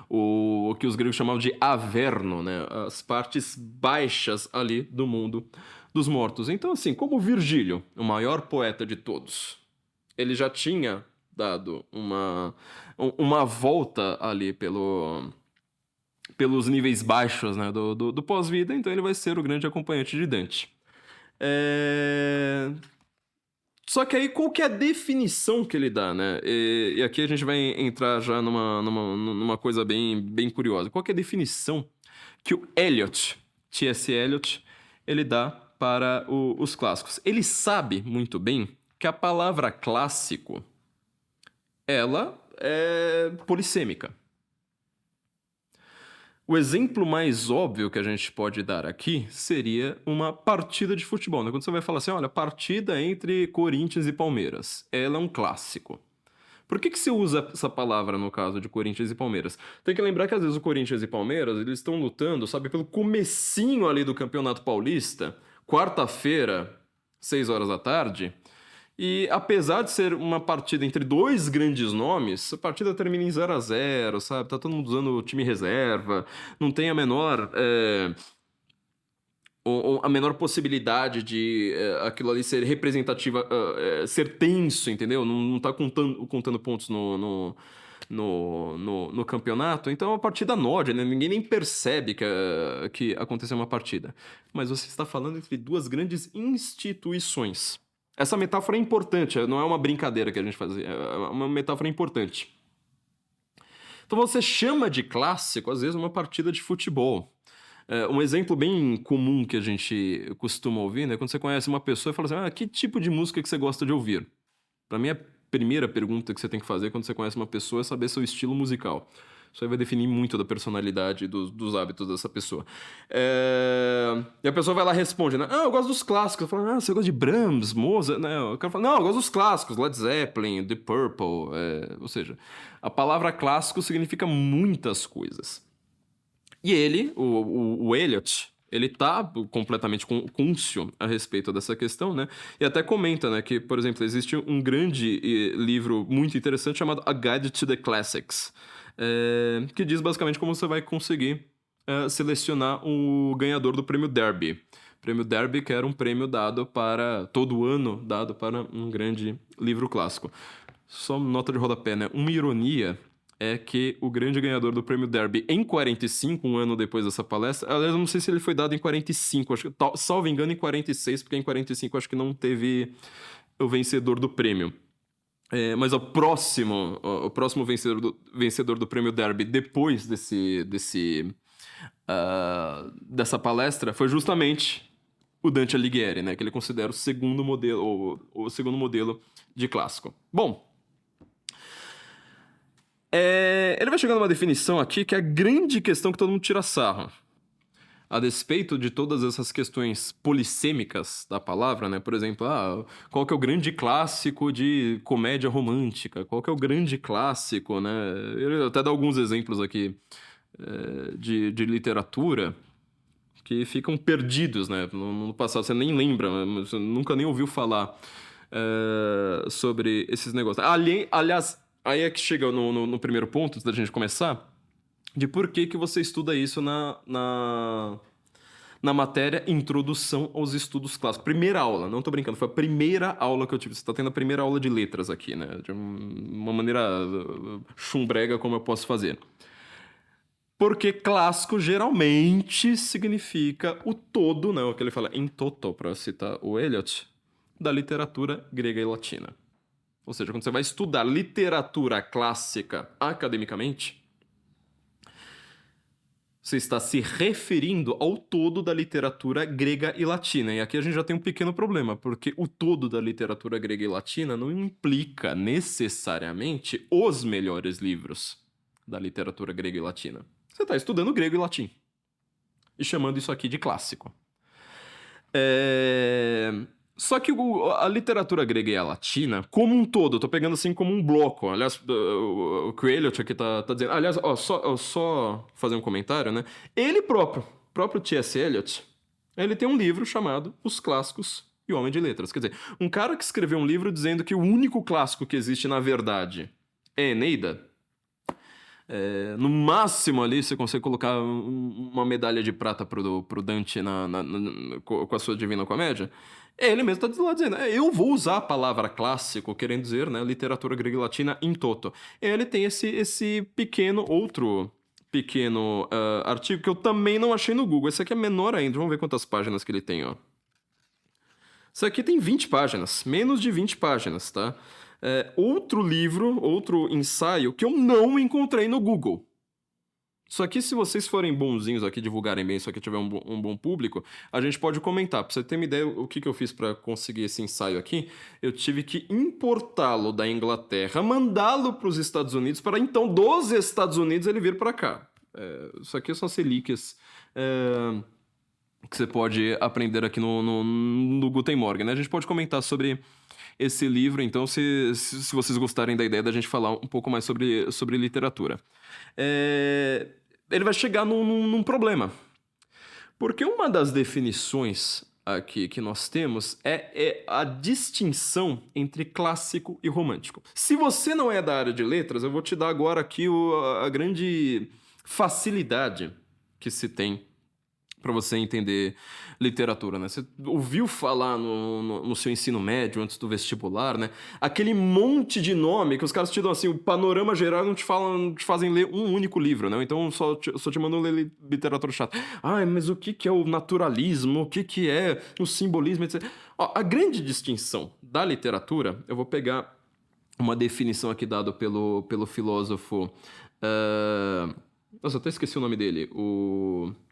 O que os gregos chamavam de Averno, né? As partes baixas ali do mundo dos mortos. Então, assim, como Virgílio, o maior poeta de todos, ele já tinha dado uma volta ali pelos níveis baixos, né, do pós-vida, então ele vai ser o grande acompanhante de Dante. Só que aí, qual que é a definição que ele dá, né? E aqui a gente vai entrar já numa coisa bem curiosa. Qual que é a definição que o Eliot, T.S. Eliot, ele dá para os clássicos? Ele sabe muito bem que a palavra clássico, ela é polissêmica. O exemplo mais óbvio que a gente pode dar aqui seria uma partida de futebol, né? Quando você vai falar assim, olha, partida entre Corinthians e Palmeiras, ela é um clássico. Por que você usa essa palavra no caso de Corinthians e Palmeiras? Tem que lembrar que às vezes o Corinthians e Palmeiras, eles estão lutando, sabe, pelo comecinho ali do Campeonato Paulista, quarta-feira, 6 horas da tarde, e apesar de ser uma partida entre dois grandes nomes, a partida termina em 0-0, sabe? Tá todo mundo usando o time reserva, não tem a menor possibilidade de aquilo ali ser representativa, ser tenso, entendeu? Não tá contando pontos no campeonato, então é uma partida nórdea, né? Ninguém nem percebe que aconteceu uma partida. Mas você está falando entre duas grandes instituições. Essa metáfora é importante, não é uma brincadeira que a gente faz, é uma metáfora importante. Então você chama de clássico, às vezes, uma partida de futebol. Um exemplo bem comum que a gente costuma ouvir, né? Quando você conhece uma pessoa e fala assim, que tipo de música que você gosta de ouvir? Pra mim, a primeira pergunta que você tem que fazer quando você conhece uma pessoa é saber seu estilo musical. Isso aí vai definir muito da personalidade e dos hábitos dessa pessoa. E a pessoa vai lá e responde, né? Eu gosto dos clássicos. Eu falo, você gosta de Brahms, Mozart? Né? O cara fala, não, eu gosto dos clássicos, Led Zeppelin, The Purple. Ou seja, a palavra clássico significa muitas coisas. E ele, o Eliot, Ele tá completamente cônscio a respeito dessa questão, né? E até comenta, né, que, por exemplo, existe um grande livro muito interessante chamado A Guide to the Classics, que diz basicamente como você vai conseguir selecionar o ganhador do prêmio Derby. Prêmio Derby, que era um prêmio dado para, todo ano, dado para um grande livro clássico. Só nota de rodapé, né? Uma ironia é que o grande ganhador do prêmio Derby em 45, um ano depois dessa palestra, aliás, eu não sei se ele foi dado em 45, acho que, salvo engano, em 46, porque em 45 acho que não teve o vencedor do prêmio. Mas o próximo vencedor do prêmio Derby depois dessa palestra foi justamente o Dante Alighieri, né? Que ele considera o segundo modelo de clássico. Bom, ele vai chegar numa definição aqui que é a grande questão que todo mundo tira sarro. A despeito de todas essas questões polissêmicas da palavra, né? Por exemplo, qual que é o grande clássico de comédia romântica? Qual que é o grande clássico, né? Ele até dá alguns exemplos aqui de literatura que ficam perdidos, né? No passado você nem lembra, você nunca nem ouviu falar sobre esses negócios. Aliás, aí é que chega no primeiro ponto, antes da gente começar, de por que você estuda isso na matéria Introdução aos Estudos Clássicos. Primeira aula, não tô brincando, foi a primeira aula que eu tive. Você tá tendo a primeira aula de letras aqui, né? De uma maneira chumbrega como eu posso fazer. Porque clássico geralmente significa o todo, né? O que ele fala em toto, para citar o Eliot, da literatura grega e latina. Ou seja, quando você vai estudar literatura clássica academicamente, você está se referindo ao todo da literatura grega e latina. E aqui a gente já tem um pequeno problema, porque o todo da literatura grega e latina não implica necessariamente os melhores livros da literatura grega e latina. Você está estudando grego e latim. E chamando isso aqui de clássico. Só que a literatura grega e a latina, como um todo, eu tô pegando assim como um bloco. Aliás, o que o Eliot aqui tá dizendo. Aliás, só fazer um comentário, né? Ele próprio T.S. Eliot, ele tem um livro chamado Os Clássicos e o Homem de Letras. Quer dizer, um cara que escreveu um livro dizendo que o único clássico que existe na verdade é Eneida. No máximo ali você consegue colocar uma medalha de prata pro Dante com a sua Divina Comédia. Ele mesmo está lá dizendo, eu vou usar a palavra clássico, querendo dizer, né, literatura grega e latina in toto. Ele tem esse outro pequeno artigo que eu também não achei no Google. Esse aqui é menor ainda, vamos ver quantas páginas que ele tem, ó. Isso aqui tem 20 páginas, menos de 20 páginas, tá? Outro livro, outro ensaio que eu não encontrei no Google. Só que se vocês forem bonzinhos aqui, divulgarem bem, isso aqui tiver um bom público, a gente pode comentar. Pra você ter uma ideia o que eu fiz para conseguir esse ensaio aqui, eu tive que importá-lo da Inglaterra, mandá-lo para os Estados Unidos, para então dos Estados Unidos ele vir para cá. Isso aqui são relíquias que você pode aprender aqui no Guten Morgen, né? A gente pode comentar sobre esse livro, então, se vocês gostarem da ideia da gente falar um pouco mais sobre literatura. Ele vai chegar num problema. Porque uma das definições aqui que nós temos é a distinção entre clássico e romântico. Se você não é da área de letras, eu vou te dar agora aqui a grande facilidade que se tem para você entender literatura, né? Você ouviu falar no seu ensino médio, antes do vestibular, né? Aquele monte de nome que os caras te dão assim, o panorama geral não te fazem ler um único livro, né? Então só te mandam ler literatura chata. Mas o que é o naturalismo? O que é o simbolismo, etc. A grande distinção da literatura, eu vou pegar uma definição aqui dada pelo filósofo... Nossa, eu até esqueci o nome dele.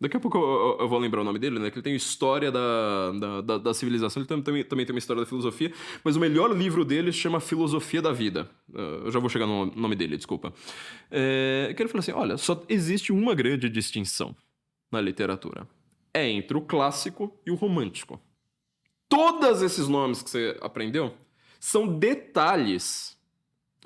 Daqui a pouco eu vou lembrar o nome dele, né? Que ele tem história da civilização, ele também tem uma história da filosofia, mas o melhor livro dele se chama Filosofia da Vida. Eu já vou chegar no nome dele, desculpa. Que ele fala assim, olha, só existe uma grande distinção na literatura. É entre o clássico e o romântico. Todos esses nomes que você aprendeu são detalhes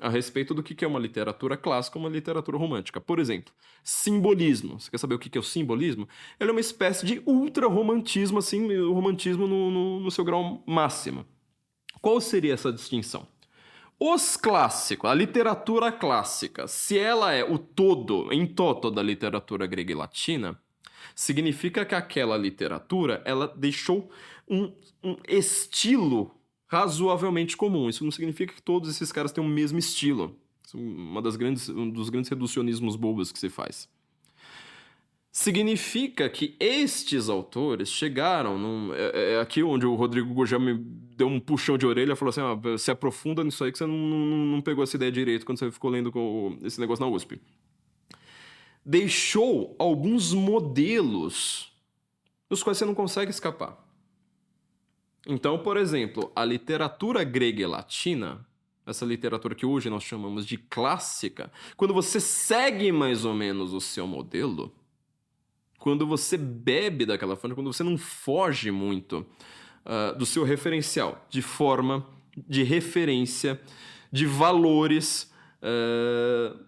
a respeito do que é uma literatura clássica e uma literatura romântica. Por exemplo, simbolismo. Você quer saber o que é o simbolismo? Ele é uma espécie de ultra-romantismo, assim, o romantismo no seu grau máximo. Qual seria essa distinção? Os clássicos, a literatura clássica, se ela é o todo, em toto da literatura grega e latina, significa que aquela literatura, ela deixou um estilo razoavelmente comum. Isso não significa que todos esses caras têm o mesmo estilo. Isso é um dos grandes reducionismos bobos que se faz. Significa que estes autores chegaram aqui onde o Rodrigo já me deu um puxão de orelha e falou assim, se aprofunda nisso aí que você não pegou essa ideia direito quando você ficou lendo esse negócio na USP. Deixou alguns modelos dos quais você não consegue escapar. Então, por exemplo, a literatura grega e latina, essa literatura que hoje nós chamamos de clássica, quando você segue mais ou menos o seu modelo, quando você bebe daquela fonte, quando você não foge muito do seu referencial, de forma, de referência, de valores,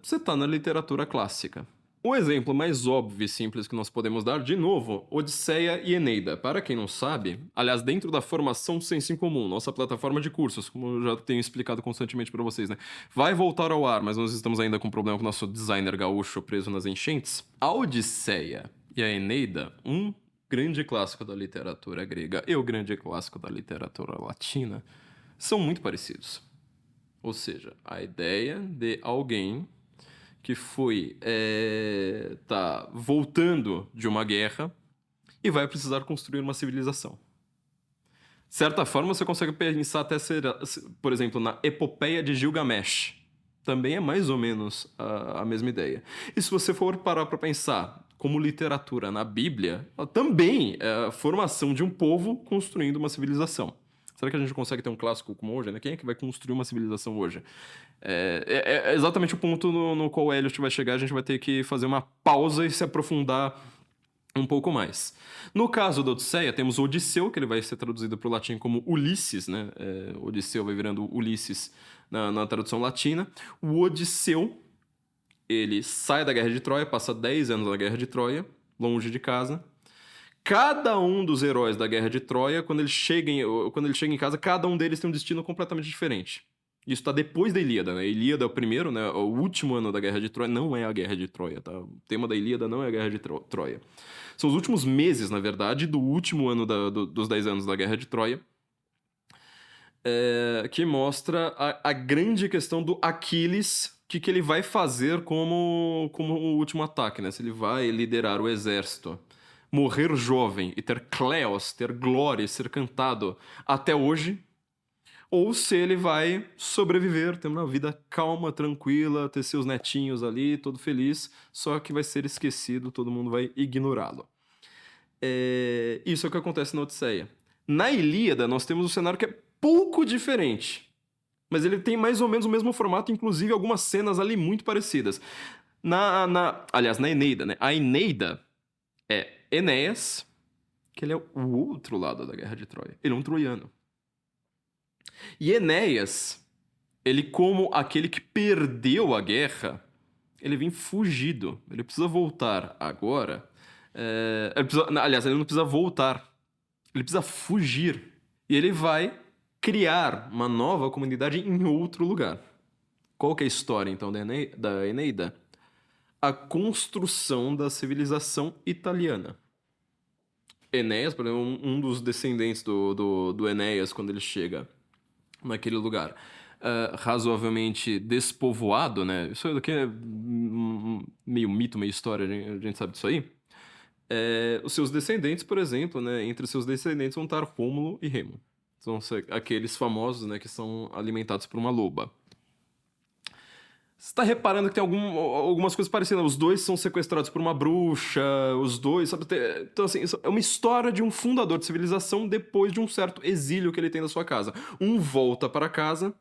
você está na literatura clássica. O exemplo mais óbvio e simples que nós podemos dar, de novo, Odisseia e Eneida. Para quem não sabe, aliás, dentro da formação Senso em Comum, nossa plataforma de cursos, como eu já tenho explicado constantemente para vocês, né? Vai voltar ao ar, mas nós estamos ainda com um problema com o nosso designer gaúcho preso nas enchentes. A Odisseia e a Eneida, um grande clássico da literatura grega e o grande clássico da literatura latina, são muito parecidos. Ou seja, a ideia de alguém que foi tá voltando de uma guerra e vai precisar construir uma civilização. De certa forma, você consegue pensar até, por exemplo, na Epopeia de Gilgamesh. Também é mais ou menos a mesma ideia. E se você for parar para pensar como literatura na Bíblia, também é a formação de um povo construindo uma civilização. Será que a gente consegue ter um clássico como hoje, né? Quem é que vai construir uma civilização hoje? É exatamente o ponto no qual o Eliot vai chegar. A gente vai ter que fazer uma pausa e se aprofundar um pouco mais. No caso da Odisseia, temos o Odisseu, que ele vai ser traduzido para o latim como Ulisses, né? Odisseu vai virando Ulisses na tradução latina. O Odisseu, ele sai da Guerra de Troia, passa 10 anos na Guerra de Troia, longe de casa. Cada um dos heróis da Guerra de Troia, quando ele chega em casa, cada um deles tem um destino completamente diferente. Isso está depois da Ilíada, né? A Ilíada é o primeiro, né? O último ano da Guerra de Troia não é a Guerra de Troia, tá? O tema da Ilíada não é a Guerra de Troia. São os últimos meses, na verdade, do último ano dos 10 anos da Guerra de Troia, que mostra a grande questão do Aquiles, que ele vai fazer como o último ataque, né? Se ele vai liderar o exército, morrer jovem e ter Cleos, ter glória, ser cantado até hoje, ou se ele vai sobreviver, ter uma vida calma, tranquila, ter seus netinhos ali, todo feliz, só que vai ser esquecido, todo mundo vai ignorá-lo. Isso é o que acontece na Odisseia. Na Ilíada, nós temos um cenário que é pouco diferente, mas ele tem mais ou menos o mesmo formato, inclusive algumas cenas ali muito parecidas. Aliás, na Eneida, né? A Eneida é Enéas, que ele é o outro lado da Guerra de Troia. Ele é um troiano. E Enéas, ele como aquele que perdeu a guerra, ele vem fugido. Ele precisa voltar agora. Ele não precisa voltar. Ele precisa fugir. E ele vai criar uma nova comunidade em outro lugar. Qual que é a história, então, da Eneida? A construção da civilização italiana. Enéas, por exemplo, um dos descendentes do Enéas, quando ele chega naquele lugar razoavelmente despovoado, né? Isso aqui é meio mito, meio história, a gente sabe disso aí. Os seus descendentes, por exemplo, né? Entre seus descendentes vão estar Rômulo e Remo. São aqueles famosos, né? Que são alimentados por uma loba. Você está reparando que tem algumas coisas parecidas. Os dois são sequestrados por uma bruxa, os dois, sabe? Então, assim, isso é uma história de um fundador de civilização depois de um certo exílio que ele tem da sua casa. Um volta para casa,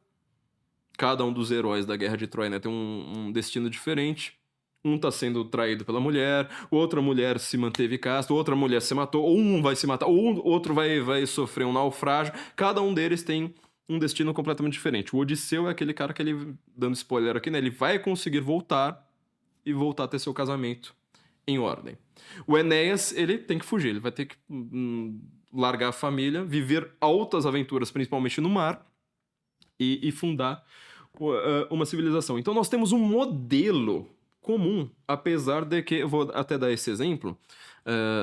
cada um dos heróis da Guerra de Troia, né, tem um destino diferente. Um está sendo traído pela mulher, outra mulher se manteve casta, outra mulher se matou, ou um vai se matar, ou outro vai sofrer um naufrágio. Cada um deles tem um destino completamente diferente. O Odisseu é aquele cara que ele, dando spoiler aqui, né, ele vai conseguir voltar e voltar a ter seu casamento em ordem. O Enéas, ele tem que fugir, ele vai ter que largar a família, viver altas aventuras, principalmente no mar, e fundar uma civilização. Então nós temos um modelo comum, apesar de que, eu vou até dar esse exemplo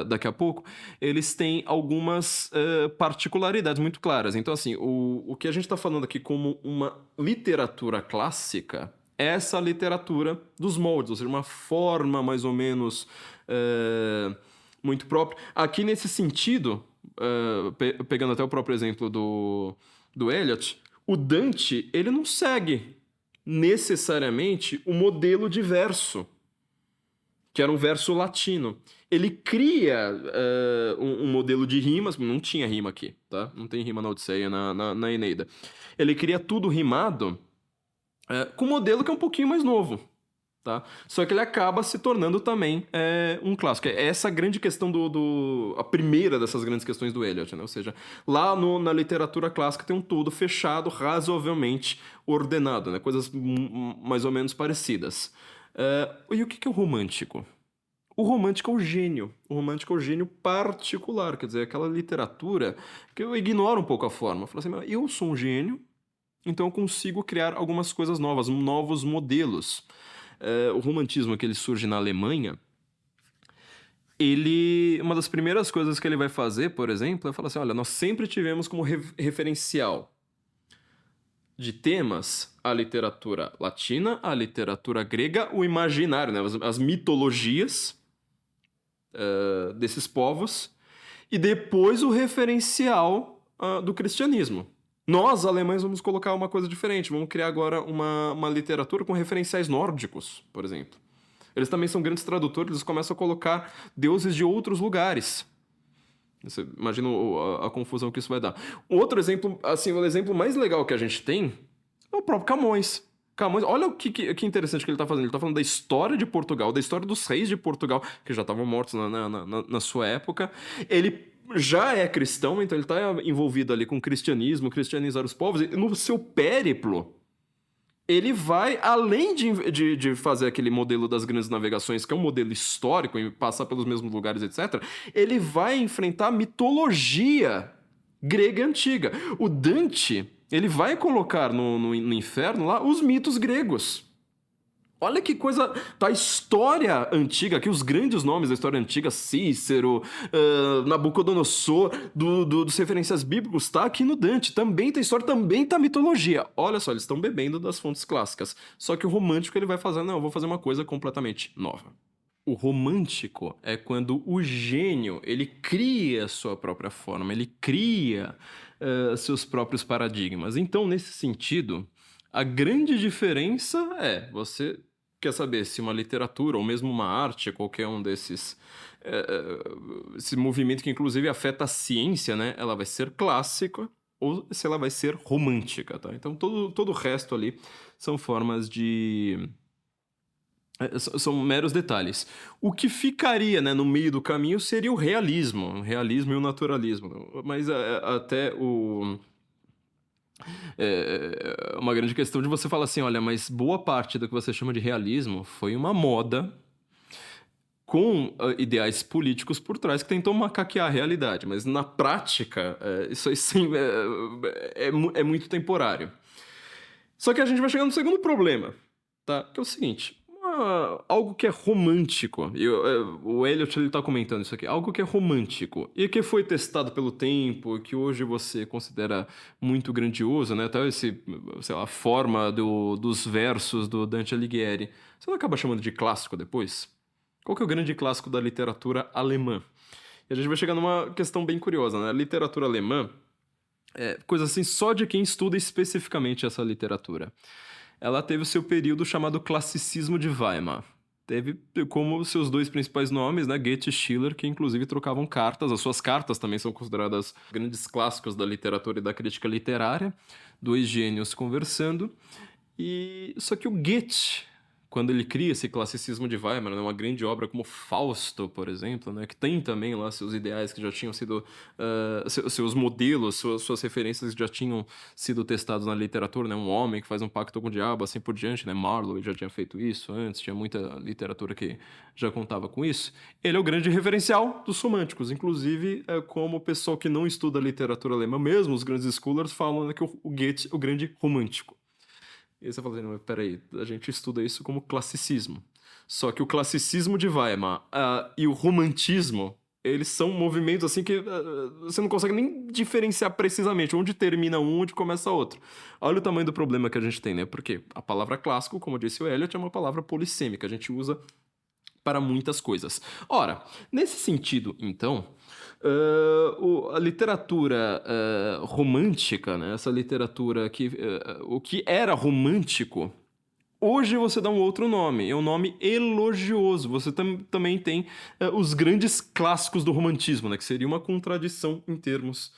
daqui a pouco, eles têm algumas particularidades muito claras. Então, assim, o que a gente está falando aqui como uma literatura clássica é essa literatura dos moldes, ou seja, uma forma mais ou menos muito própria. Aqui, nesse sentido, pegando até o próprio exemplo do Eliot, o Dante, ele não segue necessariamente o modelo de verso, que era um verso latino. Ele cria um modelo de rimas, não tinha rima aqui, tá? Não tem rima na Odisseia, na Eneida. Ele cria tudo rimado com um modelo que é um pouquinho mais novo, tá? Só que ele acaba se tornando também um clássico. É essa grande questão a primeira dessas grandes questões do Eliot, né? Ou seja, lá na literatura clássica tem um todo fechado, razoavelmente ordenado, né? Coisas mais ou menos parecidas. E o que é o romântico? O romântico é o gênio. O romântico é o gênio particular, quer dizer, aquela literatura que eu ignoro um pouco a forma. Eu falo assim, eu sou um gênio, então eu consigo criar algumas coisas novas, novos modelos. O romantismo que ele surge na Alemanha, uma das primeiras coisas que ele vai fazer, por exemplo, é falar assim, olha, nós sempre tivemos como referencial de temas a literatura latina, a literatura grega, o imaginário, né? As mitologias desses povos, e depois o referencial do cristianismo. Nós, alemães, vamos colocar uma coisa diferente, vamos criar agora uma literatura com referenciais nórdicos, por exemplo. Eles também são grandes tradutores, eles começam a colocar deuses de outros lugares. Você imagina a confusão que isso vai dar. Outro exemplo, assim, o exemplo mais legal que a gente tem é o próprio Camões. Camões, olha o que interessante que ele está fazendo. Ele está falando da história de Portugal, da história dos reis de Portugal, que já estavam mortos na sua época. Ele já é cristão, então ele está envolvido ali com cristianismo, cristianizar os povos. E no seu périplo, ele vai, além de fazer aquele modelo das grandes navegações, que é um modelo histórico, e passar pelos mesmos lugares, etc., ele vai enfrentar a mitologia grega antiga. O Dante, ele vai colocar no inferno lá os mitos gregos. Olha que coisa da história antiga, aqui os grandes nomes da história antiga, Cícero, Nabucodonosor, dos referências bíblicos, tá aqui no Dante. Também tem história, também tá mitologia. Olha só, eles estão bebendo das fontes clássicas. Só que o romântico ele vai fazer, não, eu vou fazer uma coisa completamente nova. O romântico é quando o gênio, ele cria sua própria forma, ele cria seus próprios paradigmas. Então, nesse sentido, a grande diferença você quer saber se uma literatura ou mesmo uma arte, qualquer um desses, esse movimento que inclusive afeta a ciência, né? Ela vai ser clássica ou se ela vai ser romântica, tá? Então todo o resto ali são formas de... são meros detalhes. O que ficaria, né, no meio do caminho seria o realismo e o naturalismo. Mas até uma grande questão de você falar assim, olha, mas boa parte do que você chama de realismo foi uma moda com ideais políticos por trás que tentou macaquear a realidade, mas na prática isso aí sim é muito temporário. Só que a gente vai chegar no segundo problema, tá? Que é o seguinte, algo que é romântico, e o Eliot ele tá comentando isso aqui, algo que é romântico e que foi testado pelo tempo, que hoje você considera muito grandioso, né? Até a forma dos versos do Dante Alighieri, você não acaba chamando de clássico depois? Qual que é o grande clássico da literatura alemã? E a gente vai chegar numa questão bem curiosa, né? A literatura alemã é coisa assim só de quem estuda especificamente essa literatura. Ela teve o seu período chamado Classicismo de Weimar. Teve como seus dois principais nomes, né, Goethe e Schiller, que inclusive trocavam cartas. As suas cartas também são consideradas grandes clássicos da literatura e da crítica literária. Dois gênios conversando. Só que o Goethe quando ele cria esse classicismo de Weimar, né, uma grande obra como Fausto, por exemplo, né, que tem também lá seus ideais que já tinham sido, seus modelos, suas referências que já tinham sido testados na literatura, né, um homem que faz um pacto com o diabo, assim por diante, né, Marlowe já tinha feito isso antes, tinha muita literatura que já contava com isso. Ele é o grande referencial dos românticos, inclusive como o pessoal que não estuda literatura alemã, mesmo os grandes scholars falam, né, que o Goethe é o grande romântico. E aí você fala assim, não, mas peraí, a gente estuda isso como classicismo. Só que o classicismo de Weimar e o romantismo, eles são movimentos assim que você não consegue nem diferenciar precisamente onde termina um, onde começa outro. Olha o tamanho do problema que a gente tem, né? Porque a palavra clássico, como disse o Eliot, é uma palavra polissêmica, a gente usa para muitas coisas. Ora, nesse sentido, então, a literatura romântica, né, essa literatura que o que era romântico, hoje você dá um outro nome, é um nome elogioso. Você também tem os grandes clássicos do romantismo, né, que seria uma contradição em termos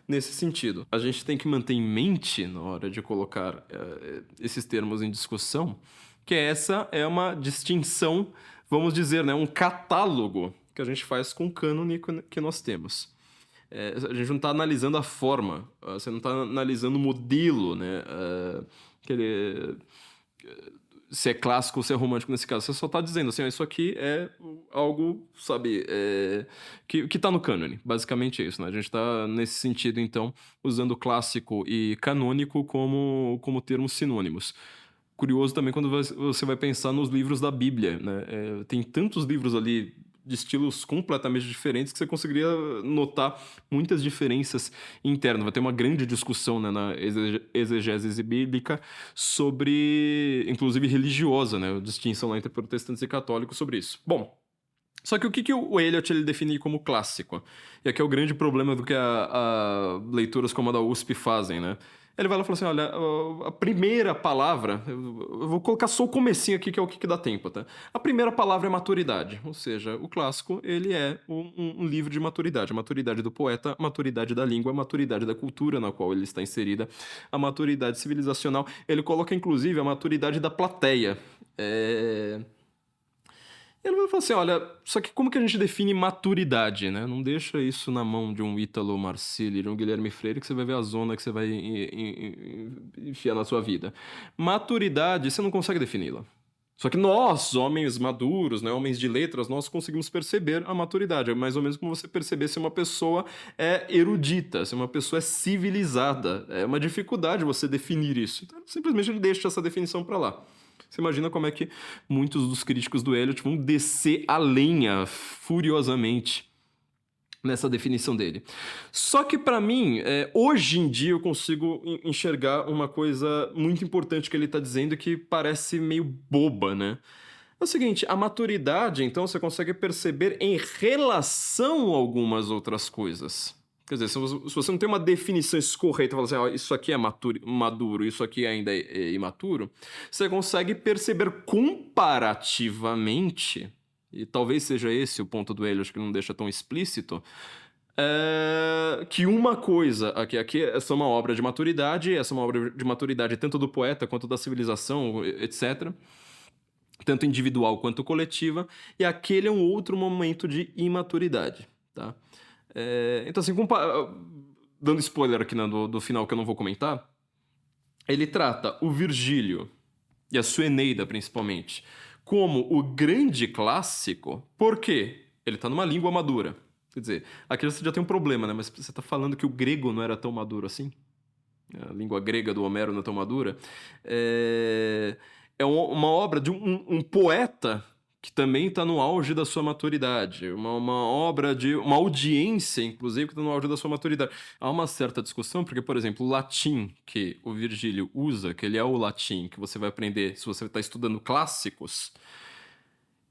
nesse sentido. A gente tem que manter em mente, na hora de colocar esses termos em discussão, que essa é uma distinção, vamos dizer, né, um catálogo que a gente faz com o cânone que nós temos. A gente não está analisando a forma, você não está analisando o modelo, né, se é clássico ou se é romântico nesse caso. Você só está dizendo assim, isso aqui é algo, sabe, que tá no cânone. Basicamente é isso, né? A gente está nesse sentido, então, usando clássico e canônico como termos sinônimos. Curioso também quando você vai pensar nos livros da Bíblia, né? Tem tantos livros ali de estilos completamente diferentes que você conseguiria notar muitas diferenças internas. Vai ter uma grande discussão, né, na exegese bíblica sobre, inclusive religiosa, né, a distinção lá entre protestantes e católicos sobre isso. Bom, só que o que o Eliot ele define como clássico? E aqui é o grande problema do que a leituras como a da USP fazem, né? Ele vai lá e fala assim, olha, a primeira palavra, eu vou colocar só o comecinho aqui, que é o que dá tempo, tá? A primeira palavra é maturidade, ou seja, o clássico, ele é um livro de maturidade. A maturidade do poeta, a maturidade da língua, a maturidade da cultura na qual ele está inserida, a maturidade civilizacional. Ele coloca, inclusive, a maturidade da plateia. Ele vai falar assim, olha, só que como que a gente define maturidade, né? Não deixa isso na mão de um Ítalo Marcilli, de um Guilherme Freire, que você vai ver a zona que você vai enfiar na sua vida. Maturidade, você não consegue defini-la. Só que nós, homens maduros, né, homens de letras, nós conseguimos perceber a maturidade. É mais ou menos como você perceber se uma pessoa é erudita, se uma pessoa é civilizada. É uma dificuldade você definir isso. Então, simplesmente ele deixa essa definição para lá. Você imagina como é que muitos dos críticos do Eliot vão descer a lenha furiosamente nessa definição dele. Só que para mim, hoje em dia eu consigo enxergar uma coisa muito importante que ele está dizendo que parece meio boba, né? É o seguinte, a maturidade, então, você consegue perceber em relação a algumas outras coisas. Quer dizer, se você não tem uma definição correta, fala assim, ó, isso aqui é maduro, isso aqui ainda é imaturo, você consegue perceber comparativamente, e talvez seja esse o ponto do Eliot que não deixa tão explícito, que uma coisa, aqui essa é uma obra de maturidade, essa é uma obra de maturidade tanto do poeta quanto da civilização, etc., tanto individual quanto coletiva, e aquele é um outro momento de imaturidade, tá? Então, assim, dando spoiler aqui do final que eu não vou comentar, ele trata o Virgílio e a sua Eneida, principalmente, como o grande clássico, porque ele tá numa língua madura. Quer dizer, aqui você já tem um problema, né? Mas você tá falando que o grego não era tão maduro assim? A língua grega do Homero não é tão madura? É uma obra de um poeta que também está no auge da sua maturidade, uma obra de uma audiência, inclusive, que está no auge da sua maturidade. Há uma certa discussão, porque, por exemplo, o latim que o Virgílio usa, que ele é o latim que você vai aprender se você está estudando clássicos,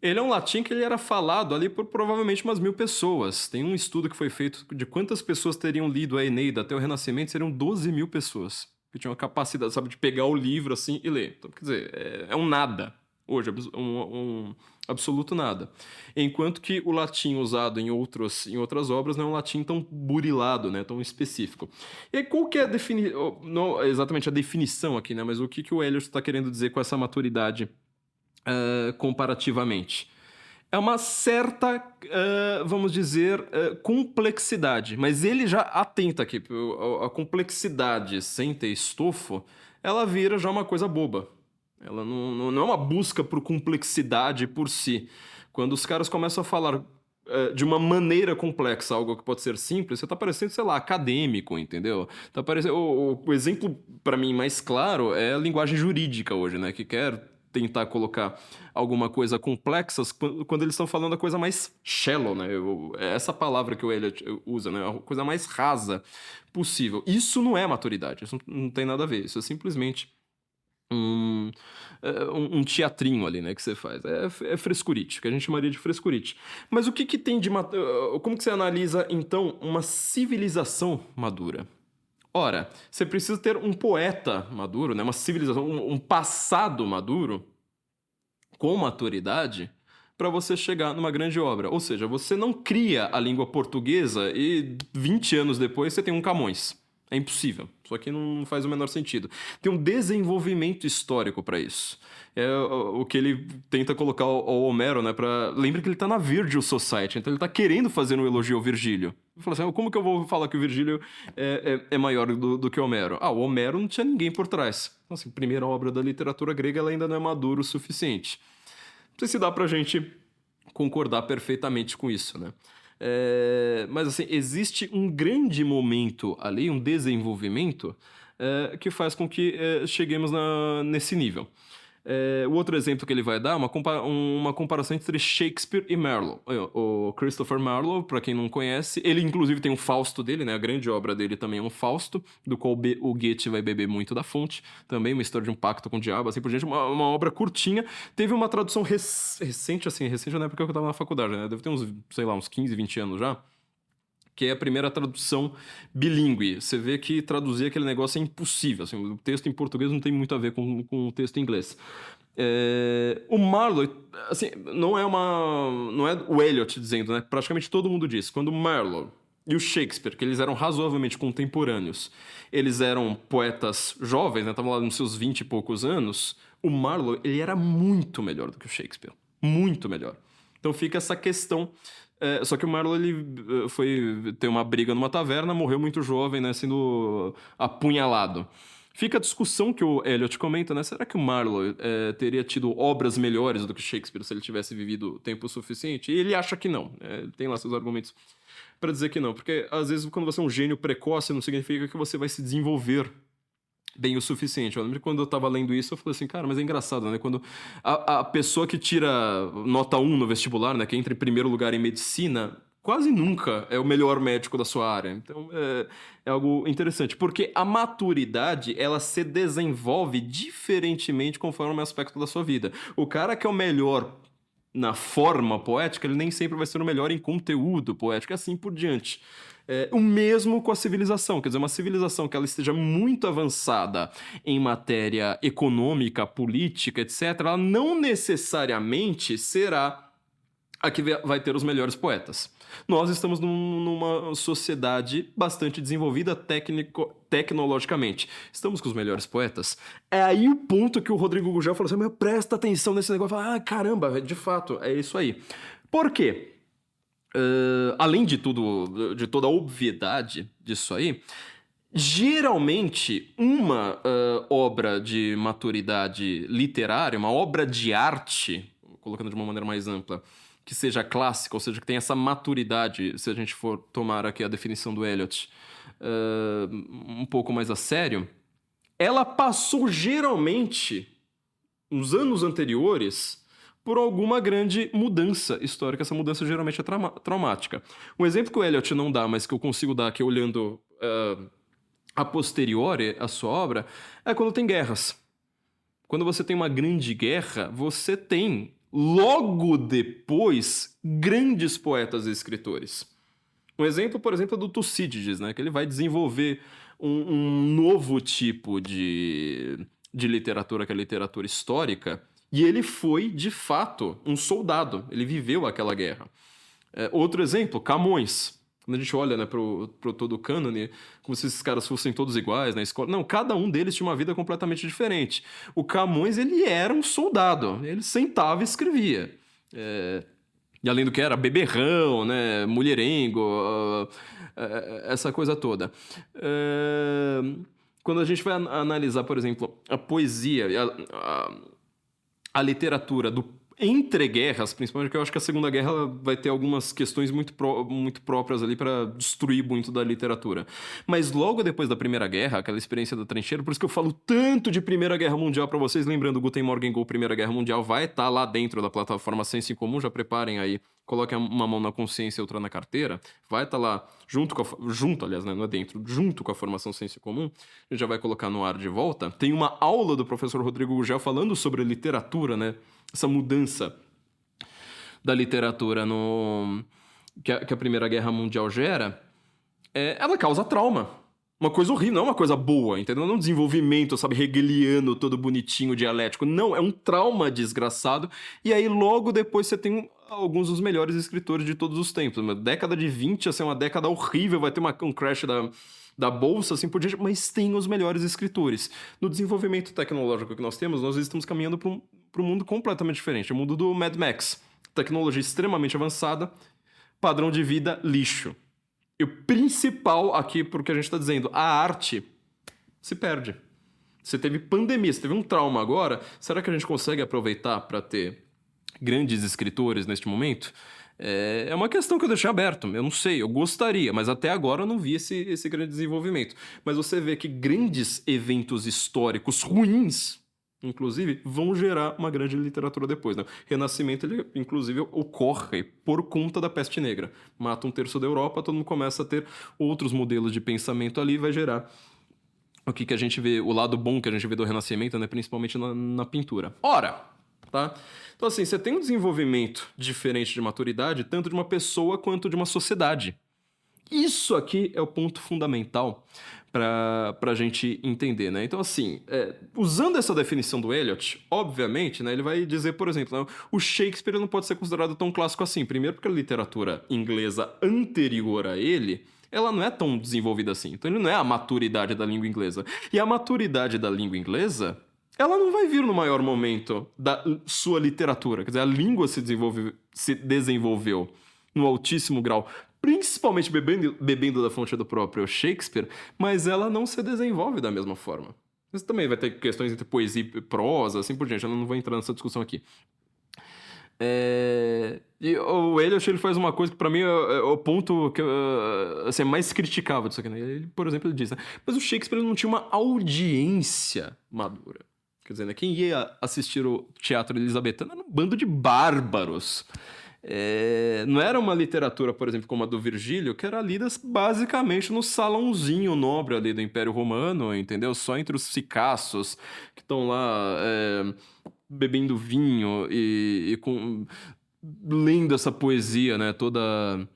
ele é um latim que ele era falado ali por provavelmente umas 1000 pessoas. Tem um estudo que foi feito de quantas pessoas teriam lido a Eneida até o Renascimento, seriam 12.000 pessoas, que tinham a capacidade, sabe, de pegar o livro assim e ler. Então, quer dizer, é um nada. Hoje, um absoluto nada. Enquanto que o latim usado em outras obras não é um latim tão burilado, né, tão específico. E aí, qual que é não exatamente a definição aqui, né, mas o que o Eliot está querendo dizer com essa maturidade comparativamente. É uma certa, vamos dizer, complexidade, mas ele já atenta aqui, a complexidade sem ter estofo, ela vira já uma coisa boba. Ela não é uma busca por complexidade por si. Quando os caras começam a falar de uma maneira complexa, algo que pode ser simples, você tá parecendo, sei lá, acadêmico, entendeu? Tá parecendo, o exemplo, para mim, mais claro é a linguagem jurídica hoje, né? Que quer tentar colocar alguma coisa complexa quando eles estão falando a coisa mais shallow, né? É essa palavra que o Eliot usa, né? A coisa mais rasa possível. Isso não é maturidade, isso não tem nada a ver. Isso é simplesmente um, um teatrinho ali, né, que você faz. É frescurite, que a gente chamaria de frescurite. Mas o que que tem de... Como que você analisa, então, uma civilização madura? Ora, você precisa ter um poeta maduro, né, uma civilização, um passado maduro, com maturidade, para você chegar numa grande obra. Ou seja, você não cria a língua portuguesa e 20 anos depois você tem um Camões. É impossível. Isso aqui não faz o menor sentido. Tem um desenvolvimento histórico para isso. É o que ele tenta colocar o Homero, né? Lembra que ele tá na Virgil Society, então ele tá querendo fazer um elogio ao Virgílio. Ele fala assim: como que eu vou falar que o Virgílio é maior do que o Homero? O Homero não tinha ninguém por trás. Então, assim, primeira obra da literatura grega, ela ainda não é madura o suficiente. Não sei se dá pra gente concordar perfeitamente com isso, né? Mas assim, existe um grande momento ali, um desenvolvimento que faz com que cheguemos nesse nível. O outro exemplo que ele vai dar é uma comparação entre Shakespeare e Marlowe. O Christopher Marlowe, para quem não conhece, ele inclusive tem um Fausto dele, né? A grande obra dele também é um Fausto, do qual o Goethe vai beber muito da fonte. Também uma história de um pacto com o diabo, assim por diante. Uma obra curtinha. Teve uma tradução recente, assim, recente na época que eu tava na faculdade, né? Deve ter uns, sei lá, uns 15, 20 anos já. Que é a primeira tradução bilíngue. Você vê que traduzir aquele negócio é impossível. Assim, o texto em português não tem muito a ver com o texto em inglês. O Marlowe, assim, não é o Eliot dizendo, né? Praticamente todo mundo diz. Quando o Marlowe e o Shakespeare, que eles eram razoavelmente contemporâneos, eles eram poetas jovens, né? Estavam lá nos seus 20 e poucos anos. O Marlowe, ele era muito melhor do que o Shakespeare. Muito melhor. Então fica essa questão. Só que o Marlowe, ele foi ter uma briga numa taverna, morreu muito jovem, né, sendo apunhalado. Fica a discussão que o Eliot comenta, né? Será que o Marlowe teria tido obras melhores do que Shakespeare se ele tivesse vivido tempo suficiente? E ele acha que não. Tem lá seus argumentos para dizer que não. Porque, às vezes, quando você é um gênio precoce, não significa que você vai se desenvolver bem o suficiente. Eu lembro que quando eu tava lendo isso, eu falei assim, cara, mas é engraçado, né? Quando a pessoa que tira nota 1 no vestibular, né? Que entra em primeiro lugar em medicina, quase nunca é o melhor médico da sua área. Então, é algo interessante. Porque a maturidade, ela se desenvolve diferentemente conforme o aspecto da sua vida. O cara que é o melhor na forma poética, ele nem sempre vai ser o melhor em conteúdo poético, e assim por diante. O mesmo com a civilização, quer dizer, uma civilização que ela esteja muito avançada em matéria econômica, política, etc., ela não necessariamente será a que vai ter os melhores poetas. Nós estamos numa sociedade bastante desenvolvida tecnologicamente. Estamos com os melhores poetas. É aí o ponto que o Rodrigo Gugel falou assim, mas presta atenção nesse negócio. Fala, caramba, de fato, é isso aí. Por quê? Além de tudo, de toda a obviedade disso aí, geralmente uma obra de maturidade literária, uma obra de arte, colocando de uma maneira mais ampla, que seja clássica, ou seja, que tenha essa maturidade, se a gente for tomar aqui a definição do Eliot um pouco mais a sério, ela passou geralmente, nos anos anteriores, por alguma grande mudança histórica. Essa mudança geralmente é traumática. Um exemplo que o Eliot não dá, mas que eu consigo dar aqui olhando a posteriori a sua obra, é quando tem guerras. Quando você tem uma grande guerra, você tem, logo depois, grandes poetas e escritores. Um exemplo, por exemplo, é do Tucídides, né? Que ele vai desenvolver um novo tipo de literatura, que é a literatura histórica, e ele foi, de fato, um soldado. Ele viveu aquela guerra. Outro exemplo, Camões. Quando a gente olha, né, pro todo o cânone, como se esses caras fossem todos iguais na escola. Não, cada um deles tinha uma vida completamente diferente. O Camões, ele era um soldado. Ele sentava e escrevia. E além do que era beberrão, né, mulherengo, essa coisa toda. Quando a gente vai analisar, por exemplo, a poesia, a literatura entre guerras, principalmente, porque eu acho que a Segunda Guerra ela vai ter algumas questões muito próprias ali para destruir muito da literatura. Mas logo depois da Primeira Guerra, aquela experiência da trincheira, por isso que eu falo tanto de Primeira Guerra Mundial para vocês, lembrando, Guten Morgen Go Primeira Guerra Mundial vai estar lá dentro da plataforma Senso em Comum, já preparem aí, coloquem uma mão na consciência e outra na carteira, vai estar lá junto, aliás, né, não é dentro, junto com a formação Senso em Comum, a gente já vai colocar no ar de volta. Tem uma aula do professor Rodrigo Gugel falando sobre literatura, né? Essa mudança da literatura que a Primeira Guerra Mundial gera, ela causa trauma. Uma coisa horrível, não é uma coisa boa, entendeu? Não é um desenvolvimento, sabe, hegeliano, todo bonitinho, dialético. Não, é um trauma desgraçado. E aí, logo depois, você tem alguns dos melhores escritores de todos os tempos. Uma década de 20 ia ser uma década horrível, vai ter um crash da bolsa, assim por diante, mas tem os melhores escritores. No desenvolvimento tecnológico que nós temos, nós estamos caminhando para um mundo completamente diferente. O mundo do Mad Max. Tecnologia extremamente avançada, padrão de vida lixo. E o principal aqui, porque a gente está dizendo, a arte se perde. Você teve pandemia, você teve um trauma agora, será que a gente consegue aproveitar para ter grandes escritores neste momento? É uma questão que eu deixei aberto. Eu não sei, eu gostaria, mas até agora eu não vi esse grande desenvolvimento. Mas você vê que grandes eventos históricos ruins, inclusive, vão gerar uma grande literatura depois, né? Renascimento, ele, inclusive, ocorre por conta da peste negra. Mata 1/3 da Europa, todo mundo começa a ter outros modelos de pensamento ali e vai gerar o que a gente vê, o lado bom que a gente vê do Renascimento, né? Principalmente na pintura. Ora, tá? Então, assim, você tem um desenvolvimento diferente de maturidade, tanto de uma pessoa quanto de uma sociedade. Isso aqui é o ponto fundamental para a gente entender, né? Então, assim, usando essa definição do Eliot, obviamente, né, ele vai dizer, por exemplo, né, o Shakespeare não pode ser considerado tão clássico assim. Primeiro porque a literatura inglesa anterior a ele, ela não é tão desenvolvida assim. Então, ele não é a maturidade da língua inglesa. E a maturidade da língua inglesa, ela não vai vir no maior momento da sua literatura. Quer dizer, a língua se desenvolveu no altíssimo grau, principalmente bebendo da fonte do próprio Shakespeare, mas ela não se desenvolve da mesma forma. Você também vai ter questões entre poesia e prosa, assim por diante, eu não vou entrar nessa discussão aqui. E o Eliot, ele faz uma coisa que pra mim é o ponto que assim, é mais criticável disso aqui, né? Ele, por exemplo, ele diz, né? Mas o Shakespeare não tinha uma audiência madura. Quer dizer, né? Quem ia assistir o teatro elizabetano era um bando de bárbaros. Não era uma literatura, por exemplo, como a do Virgílio, que era lida basicamente no salãozinho nobre ali do Império Romano, entendeu? Só entre os sicaços que estão lá bebendo vinho e lendo essa poesia, né? Toda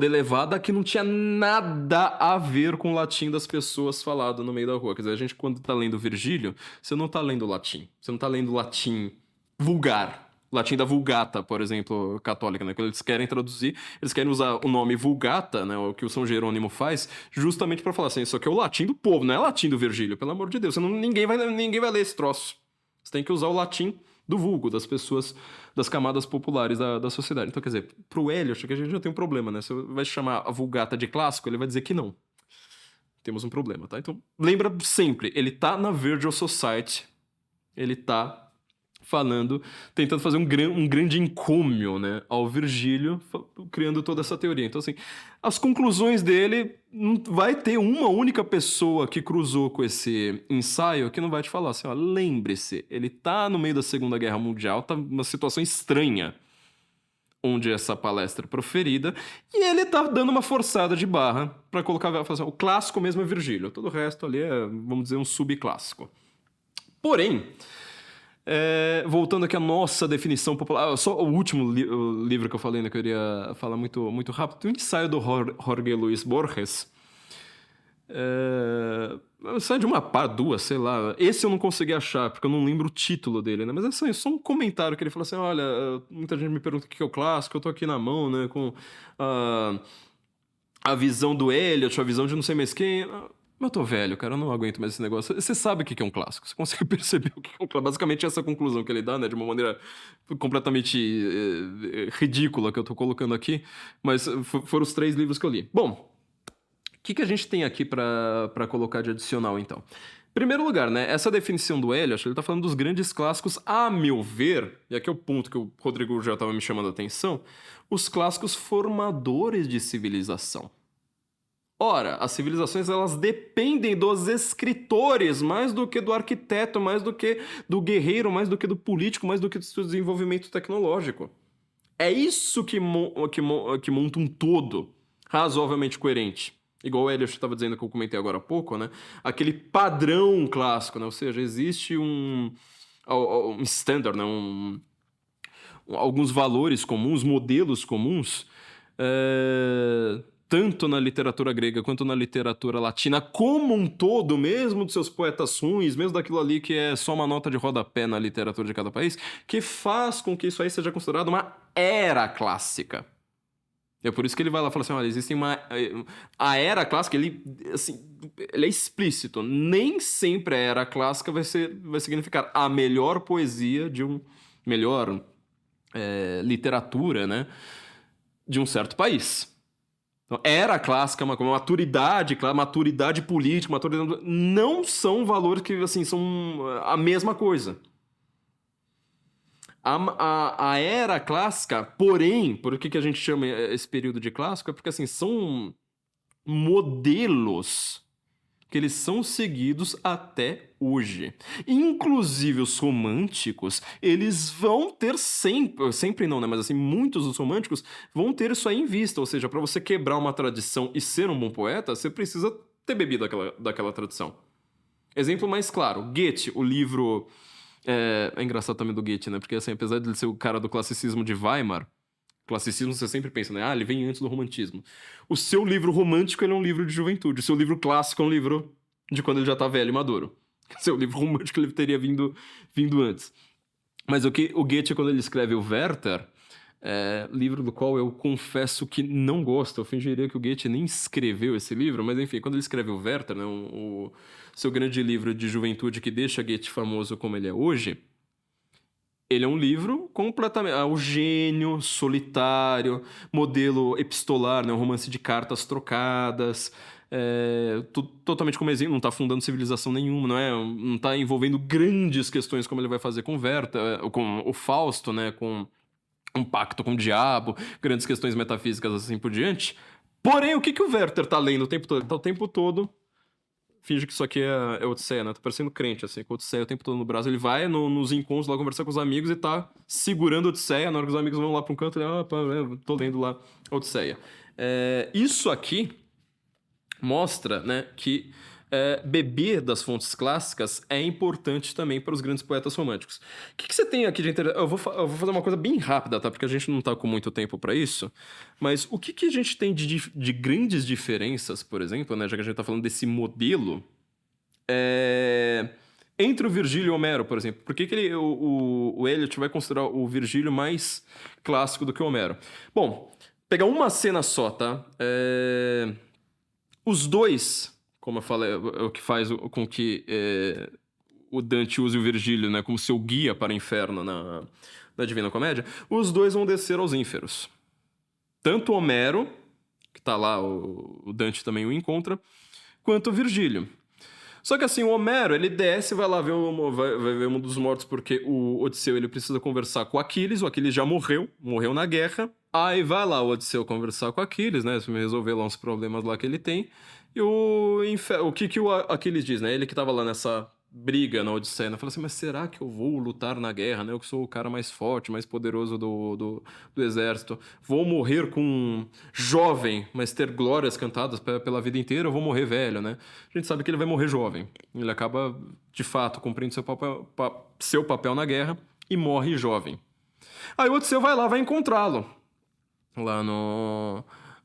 elevada, que não tinha nada a ver com o latim das pessoas falado no meio da rua. Quer dizer, a gente, quando tá lendo Virgílio, você não tá lendo latim. Você não tá lendo latim vulgar. Latim da Vulgata, por exemplo, católica, né? Quando eles querem traduzir, eles querem usar o nome Vulgata, né? O que o São Jerônimo faz, justamente para falar assim, isso aqui é o latim do povo, não é latim do Virgílio, pelo amor de Deus. Ninguém vai ler esse troço. Você tem que usar o latim do vulgo, das pessoas, das camadas populares da sociedade. Então, quer dizer, pro Eliot, que a gente já tem um problema, né? Você vai chamar a Vulgata de clássico, ele vai dizer que não. Temos um problema, tá? Então, lembra sempre, ele tá na Virgil Society, ele tá falando, tentando fazer um grande encômio, né, ao Virgílio, criando toda essa teoria. Então, assim, as conclusões dele, não vai ter uma única pessoa que cruzou com esse ensaio que não vai te falar assim, ó, lembre-se, ele tá no meio da Segunda Guerra Mundial, tá numa situação estranha, onde essa palestra é proferida, e ele tá dando uma forçada de barra para colocar, assim, o clássico mesmo é Virgílio, todo o resto ali é, vamos dizer, um subclássico. Porém, voltando aqui à nossa definição popular, só o último livro que eu falei, né, que eu queria falar muito, muito rápido, o ensaio do Jorge Luis Borges. Sai de uma duas, sei lá. Esse eu não consegui achar, porque eu não lembro o título dele, né? Mas é só um comentário que ele falou assim: olha, muita gente me pergunta o que é o clássico, eu tô aqui na mão, né, com a visão do Eliot, a visão de não sei mais quem. Eu tô velho, cara, eu não aguento mais esse negócio. Você sabe o que é um clássico, você consegue perceber o que é um clássico. Basicamente essa conclusão que ele dá, né, de uma maneira completamente ridícula que eu tô colocando aqui, mas foram os 3 livros que eu li. Bom, o que a gente tem aqui pra colocar de adicional, então? Em primeiro lugar, né, essa definição do Eliot, ele tá falando dos grandes clássicos, a meu ver, e aqui é o ponto que o Rodrigo já tava me chamando a atenção, os clássicos formadores de civilização. Ora, as civilizações elas dependem dos escritores mais do que do arquiteto, mais do que do guerreiro, mais do que do político, mais do que do seu desenvolvimento tecnológico. É isso que monta um todo razoavelmente coerente. Igual o Eliot estava dizendo que eu comentei agora há pouco, né? Aquele padrão clássico, né? Ou seja, existe um standard, né? Alguns valores comuns, modelos comuns, tanto na literatura grega quanto na literatura latina, como um todo, mesmo dos seus poetas ruins, mesmo daquilo ali que é só uma nota de rodapé na literatura de cada país, que faz com que isso aí seja considerado uma era clássica. É por isso que ele vai lá e fala assim, olha, existe a era clássica, ele é explícito. Nem sempre a era clássica vai significar a melhor poesia de melhor literatura, né, de um certo país. Então, era clássica, uma maturidade política, maturidade... não são valores que, assim, são a mesma coisa. A era clássica, porém, por que a gente chama esse período de clássico? É porque, assim, são modelos que eles são seguidos até hoje. Inclusive os românticos, eles vão ter sempre não, né, mas assim, muitos dos românticos vão ter isso aí em vista, ou seja, para você quebrar uma tradição e ser um bom poeta, você precisa ter bebido daquela tradição. Exemplo mais claro, Goethe, o livro... É engraçado também do Goethe, né, porque assim, apesar de ele ser o cara do classicismo de Weimar, classicismo você sempre pensa, né? Ah, ele vem antes do romantismo. O seu livro romântico, ele é um livro de juventude. O seu livro clássico é um livro de quando ele já tá velho e maduro. O seu livro romântico, ele teria vindo antes. Mas o Goethe, quando ele escreve o Werther, livro do qual eu confesso que não gosto, eu fingiria que o Goethe nem escreveu esse livro, mas enfim, quando ele escreve o Werther, né, o seu grande livro de juventude que deixa Goethe famoso como ele é hoje, ele é um livro completamente... o gênio, solitário, modelo epistolar, né? Um romance de cartas trocadas, totalmente como exemplo, não está fundando civilização nenhuma, não está envolvendo grandes questões como ele vai fazer com Werther, com o Fausto, né? Com um pacto com o diabo, grandes questões metafísicas assim por diante. Porém, o que o Werther tá lendo o tempo todo? Ele tá o tempo todo... Finge que isso aqui é Odisseia, né? Tô parecendo crente, assim, com Odisseia o tempo todo no braço. Ele vai nos encontros lá conversar com os amigos e tá segurando Odisseia. Na hora que os amigos vão lá pra um canto, ele, tô lendo lá Odisseia. Isso aqui mostra, né, que beber das fontes clássicas é importante também para os grandes poetas românticos. O que você tem aqui de interessante? Eu vou fazer uma coisa bem rápida, tá? Porque a gente não tá com muito tempo para isso. Mas o que a gente tem de grandes diferenças, por exemplo, né? Já que a gente tá falando desse modelo, entre o Virgílio e o Homero, por exemplo. Por que o Eliot vai considerar o Virgílio mais clássico do que o Homero? Bom, pegar uma cena só, tá? Os dois... Como eu falei, é o que faz com que o Dante use o Virgílio, né, como seu guia para o inferno na Divina Comédia, os dois vão descer aos ínferos. Tanto Homero, que tá lá, o Dante também o encontra, quanto o Virgílio. Só que assim, o Homero, ele desce e vai lá ver vai ver um dos mortos, porque o Odisseu ele precisa conversar com o Aquiles já morreu na guerra. Aí vai lá o Odisseu conversar com o Aquiles, né, resolver lá uns problemas lá que ele tem. E o que o Aquiles diz, né? Ele que tava lá nessa briga na Odisseia, né? Fala assim, mas será que eu vou lutar na guerra, né? Eu que sou o cara mais forte, mais poderoso do exército. Vou morrer com jovem, mas ter glórias cantadas pela vida inteira, ou vou morrer velho, né? A gente sabe que ele vai morrer jovem. Ele acaba, de fato, cumprindo seu papel na guerra e morre jovem. Aí o Odisseu vai encontrá-lo. Lá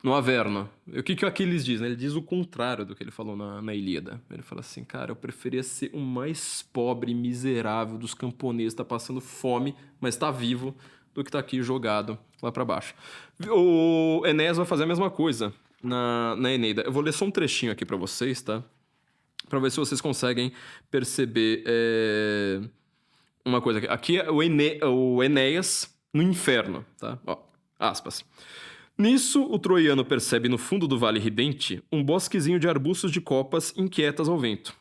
no Averno. O que o Aquiles diz, né? Ele diz o contrário do que ele falou na Ilíada. Ele fala assim, cara, eu preferia ser o mais pobre e miserável dos camponeses, tá passando fome, mas tá vivo, do que tá aqui jogado lá pra baixo. O Enéas vai fazer a mesma coisa. na Eneida. Eu vou ler só um trechinho aqui pra vocês, tá? Pra ver se vocês conseguem perceber uma coisa. Aqui é o Enéas no inferno, tá? Ó, aspas. Nisso, o troiano percebe no fundo do vale ridente um bosquezinho de arbustos de copas inquietas ao vento.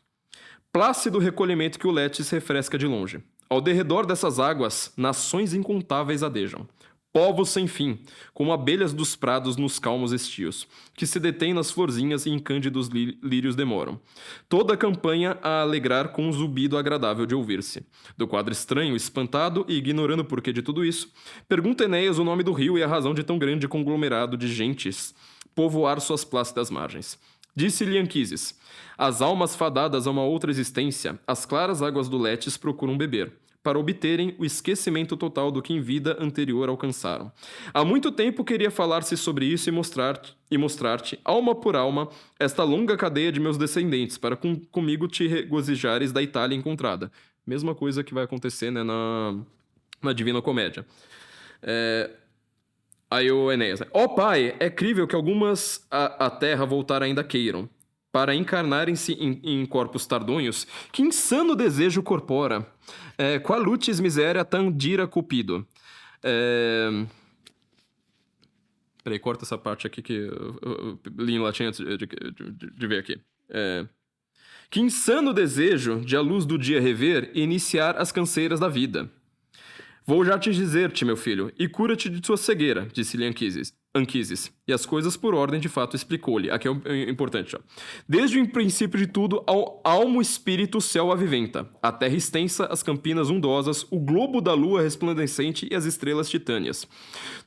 Plácido recolhimento que o Letes refresca de longe. Ao derredor dessas águas, nações incontáveis adejam. Povos sem fim, como abelhas dos prados nos calmos estios, que se detêm nas florzinhas e em cândidos lírios demoram. Toda a campanha a alegrar com um zumbido agradável de ouvir-se. Do quadro estranho, espantado e ignorando o porquê de tudo isso, pergunta Enéas o nome do rio e a razão de tão grande conglomerado de gentes povoar suas plácidas margens. Disse-lhe Anquises: as almas fadadas a uma outra existência, as claras águas do Letes procuram beber, para obterem o esquecimento total do que em vida anterior alcançaram. Há muito tempo queria falar-se sobre isso e mostrar-te, alma por alma, esta longa cadeia de meus descendentes, para comigo te regozijares da Itália encontrada. Mesma coisa que vai acontecer, né, na Divina Comédia. Aí o Enéas, ó pai, é crível que algumas a terra voltar ainda queiram, para encarnarem-se em corpos tardonhos, que insano desejo corpora, qualutis miséria tandira cupido. Peraí, corta essa parte aqui que eu li em latim antes de ver aqui. Que insano desejo de a luz do dia rever e iniciar as canseiras da vida. Vou já te dizer-te, meu filho, e cura-te de tua cegueira, disse-lhe Anquises, e as coisas por ordem de fato explicou-lhe. Aqui é o importante, ó. Desde o princípio de tudo, ao almo espírito o céu aviventa, a terra extensa, as campinas ondosas, o globo da lua resplandecente e as estrelas titâneas.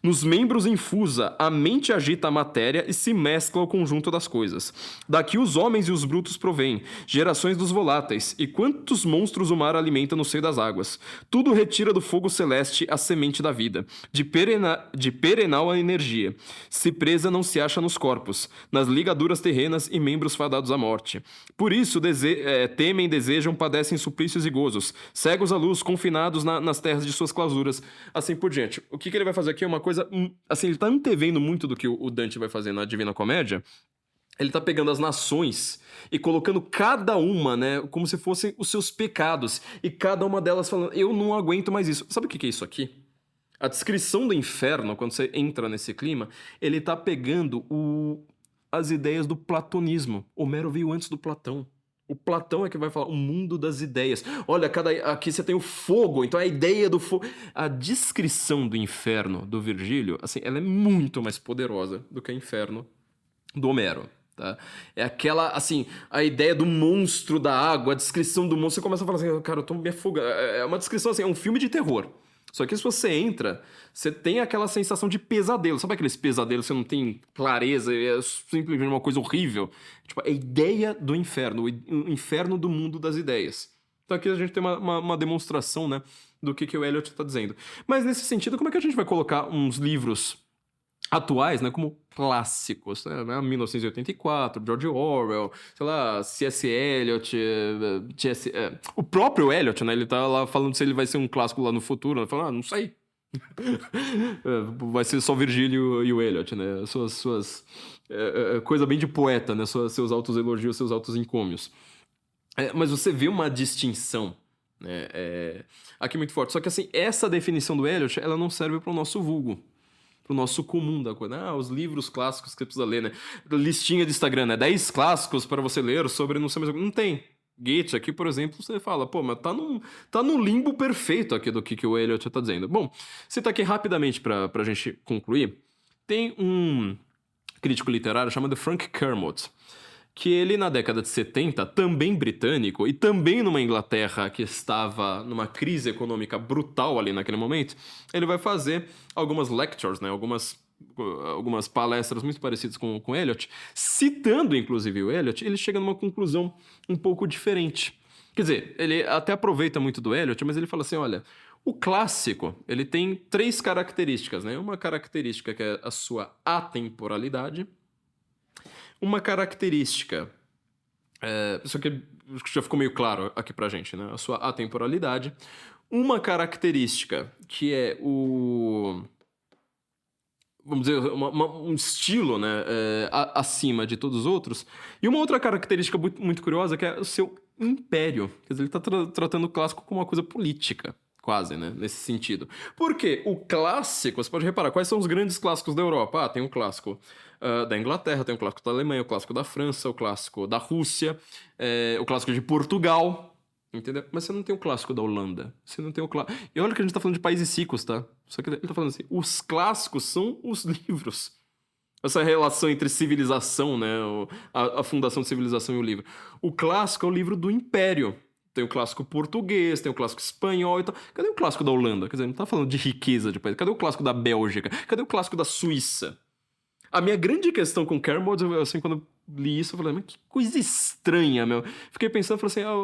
Nos membros infusa, a mente agita a matéria e se mescla ao conjunto das coisas. Daqui os homens e os brutos provêm, gerações dos voláteis, e quantos monstros o mar alimenta no seio das águas. Tudo retira do fogo celeste a semente da vida, de perenal a energia. Se presa não se acha nos corpos, nas ligaduras terrenas e membros fadados à morte. Por isso temem, desejam, padecem suplícios e gozos, cegos à luz, confinados nas terras de suas clausuras, assim por diante. O que ele vai fazer aqui é uma coisa, assim, ele tá antevendo muito do que o Dante vai fazer na Divina Comédia. Ele tá pegando as nações e colocando cada uma, né, como se fossem os seus pecados, e cada uma delas falando, eu não aguento mais isso. Sabe o que é isso aqui? A descrição do inferno, quando você entra nesse clima, ele tá pegando as ideias do platonismo. Homero veio antes do Platão. O Platão é que vai falar o mundo das ideias. Olha, aqui você tem o fogo, então a ideia do fogo. A descrição do inferno do Virgílio, assim, ela é muito mais poderosa do que o inferno do Homero. Tá? É aquela, assim, a ideia do monstro da água, a descrição do monstro, você começa a falar assim, cara, eu tô me afogando. É uma descrição assim, é um filme de terror. Só que se você entra, você tem aquela sensação de pesadelo. Sabe aqueles pesadelos que você não tem clareza, é simplesmente uma coisa horrível? Tipo, é a ideia do inferno, o inferno do mundo das ideias. Então aqui a gente tem uma demonstração, né, do que o Eliot está dizendo. Mas nesse sentido, como é que a gente vai colocar uns livros atuais, né, como clássicos, né, 1984, George Orwell, sei lá, C.S. Eliot, o próprio Eliot, né, ele tá lá falando se ele vai ser um clássico lá no futuro, né, falando, não sei. Vai ser só Virgílio e o Eliot, né, coisa bem de poeta, né, seus autos elogios, seus autos encômios. Mas você vê uma distinção, né, aqui muito forte. Só que assim, essa definição do Eliot, ela não serve para o nosso vulgo, pro nosso comum da coisa. Os livros clássicos que você precisa ler, né? Listinha de Instagram, né? 10 clássicos para você ler sobre não sei mais. Não tem. Goethe aqui, por exemplo, você fala, pô, mas tá num limbo perfeito aqui do que o Eliot tá dizendo. Bom, citar aqui rapidamente pra gente concluir, tem um crítico literário chamado Frank Kermode, que ele, na década de 70, também britânico, e também numa Inglaterra que estava numa crise econômica brutal ali naquele momento, ele vai fazer algumas lectures, né, algumas palestras muito parecidas com Eliot, citando inclusive o Eliot, ele chega numa conclusão um pouco diferente. Quer dizer, ele até aproveita muito do Eliot, mas ele fala assim, olha, o clássico, ele tem 3 características, né? Uma característica que é a sua atemporalidade, uma característica, isso aqui já ficou meio claro aqui pra gente, né? A sua atemporalidade. Uma característica que é vamos dizer, um estilo, né, acima de todos os outros. E uma outra característica muito curiosa que é o seu império. Quer dizer, ele está tratando o clássico como uma coisa política, quase, né, nesse sentido. Porque o clássico, você pode reparar, quais são os grandes clássicos da Europa? Tem um clássico da Inglaterra, tem um clássico da Alemanha, o clássico da França, o clássico da Rússia, o clássico de Portugal. Entendeu? Mas você não tem o clássico da Holanda. Você não tem o clássico. E olha que a gente tá falando de países ricos, tá? Só que ele tá falando assim: os clássicos são os livros. Essa relação entre civilização, né? A fundação de civilização e o livro. O clássico é o livro do império. Tem o clássico português, tem o clássico espanhol e tal. Cadê o clássico da Holanda? Quer dizer, não tá falando de riqueza de país. Cadê o clássico da Bélgica? Cadê o clássico da Suíça? A minha grande questão com Kermode, assim, quando eu li isso, eu falei, mas que coisa estranha, meu. Fiquei pensando, falei assim, a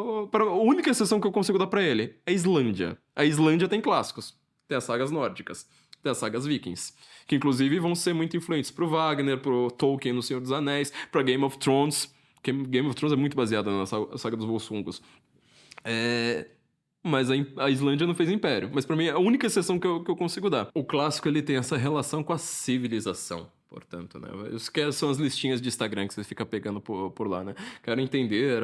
única exceção que eu consigo dar pra ele é a Islândia. A Islândia tem clássicos. Tem as sagas nórdicas. Tem as sagas vikings. Que, inclusive, vão ser muito influentes pro Wagner, pro Tolkien no Senhor dos Anéis, pra Game of Thrones. Porque Game of Thrones é muito baseada na saga dos Volsungos. Mas a Islândia não fez império. Mas pra mim é a única exceção que eu consigo dar. O clássico, ele tem essa relação com a civilização. Portanto, né? Isso que são as listinhas de Instagram que você fica pegando por lá, né? Quero entender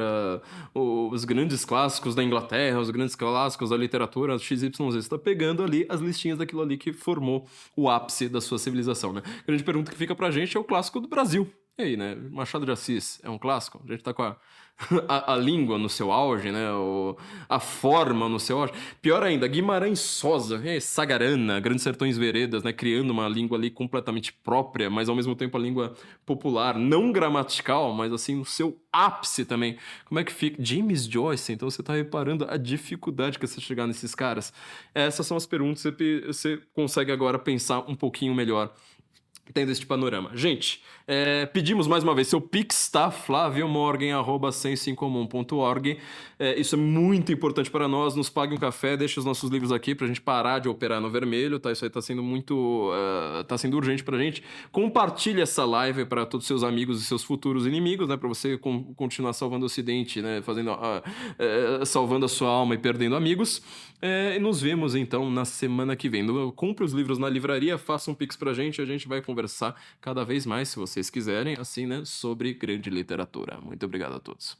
os grandes clássicos da Inglaterra, os grandes clássicos da literatura, XYZ. Você está pegando ali as listinhas daquilo ali que formou o ápice da sua civilização, né? A grande pergunta que fica pra gente é o clássico do Brasil. E aí, né? Machado de Assis é um clássico? A gente tá com a língua no seu auge, né? A forma no seu auge. Pior ainda, Guimarães Sosa, Sagarana, Grandes Sertões Veredas, né? Criando uma língua ali completamente própria, mas ao mesmo tempo a língua popular, não gramatical, mas assim, no seu ápice também. Como é que fica? James Joyce, então você tá reparando a dificuldade que é você chegar nesses caras? Essas são as perguntas que você consegue agora pensar um pouquinho melhor tendo este panorama. Gente, pedimos mais uma vez, seu Pix, tá? flaviomorgan@sensoincomum.org. Isso é muito importante para nós. Nos pague um café, deixe os nossos livros aqui pra gente parar de operar no vermelho, tá? Isso aí tá sendo muito... tá sendo urgente pra gente. Compartilhe essa live para todos os seus amigos e seus futuros inimigos, né? Pra você continuar salvando o Ocidente, né? Salvando a sua alma e perdendo amigos. E nos vemos, então, na semana que vem. Compre os livros na livraria, faça um Pix pra gente, a gente vai conversar cada vez mais, se vocês quiserem, assim, né, sobre grande literatura. Muito obrigado a todos.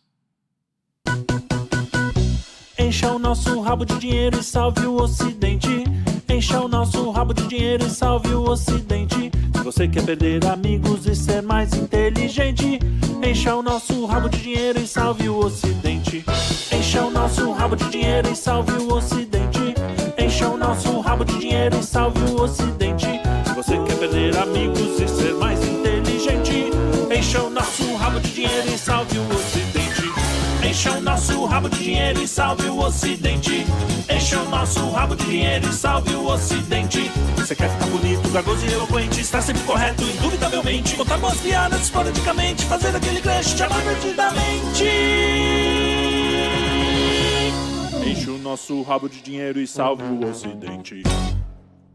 Encha o nosso rabo de dinheiro e salve o Ocidente. Encha o nosso rabo de dinheiro e salve o Ocidente. Se você quer perder amigos e ser mais inteligente, encha o nosso rabo de dinheiro e salve o Ocidente. Encha o nosso rabo de dinheiro e salve o Ocidente. Encha o nosso rabo de dinheiro e salve o Ocidente. Se você quer perder amigos e ser mais inteligente, encha o nosso rabo de dinheiro e salve o Ocidente. Encha o nosso rabo de dinheiro e salve o Ocidente. Encha o nosso rabo de dinheiro e salve o Ocidente. Você quer ficar bonito, garboso e eloquente, estar sempre correto, indubitavelmente, contar boas piadas esporadicamente, fazer aquele crush te amar perdidamente. Enche o nosso rabo de dinheiro e salve o Ocidente.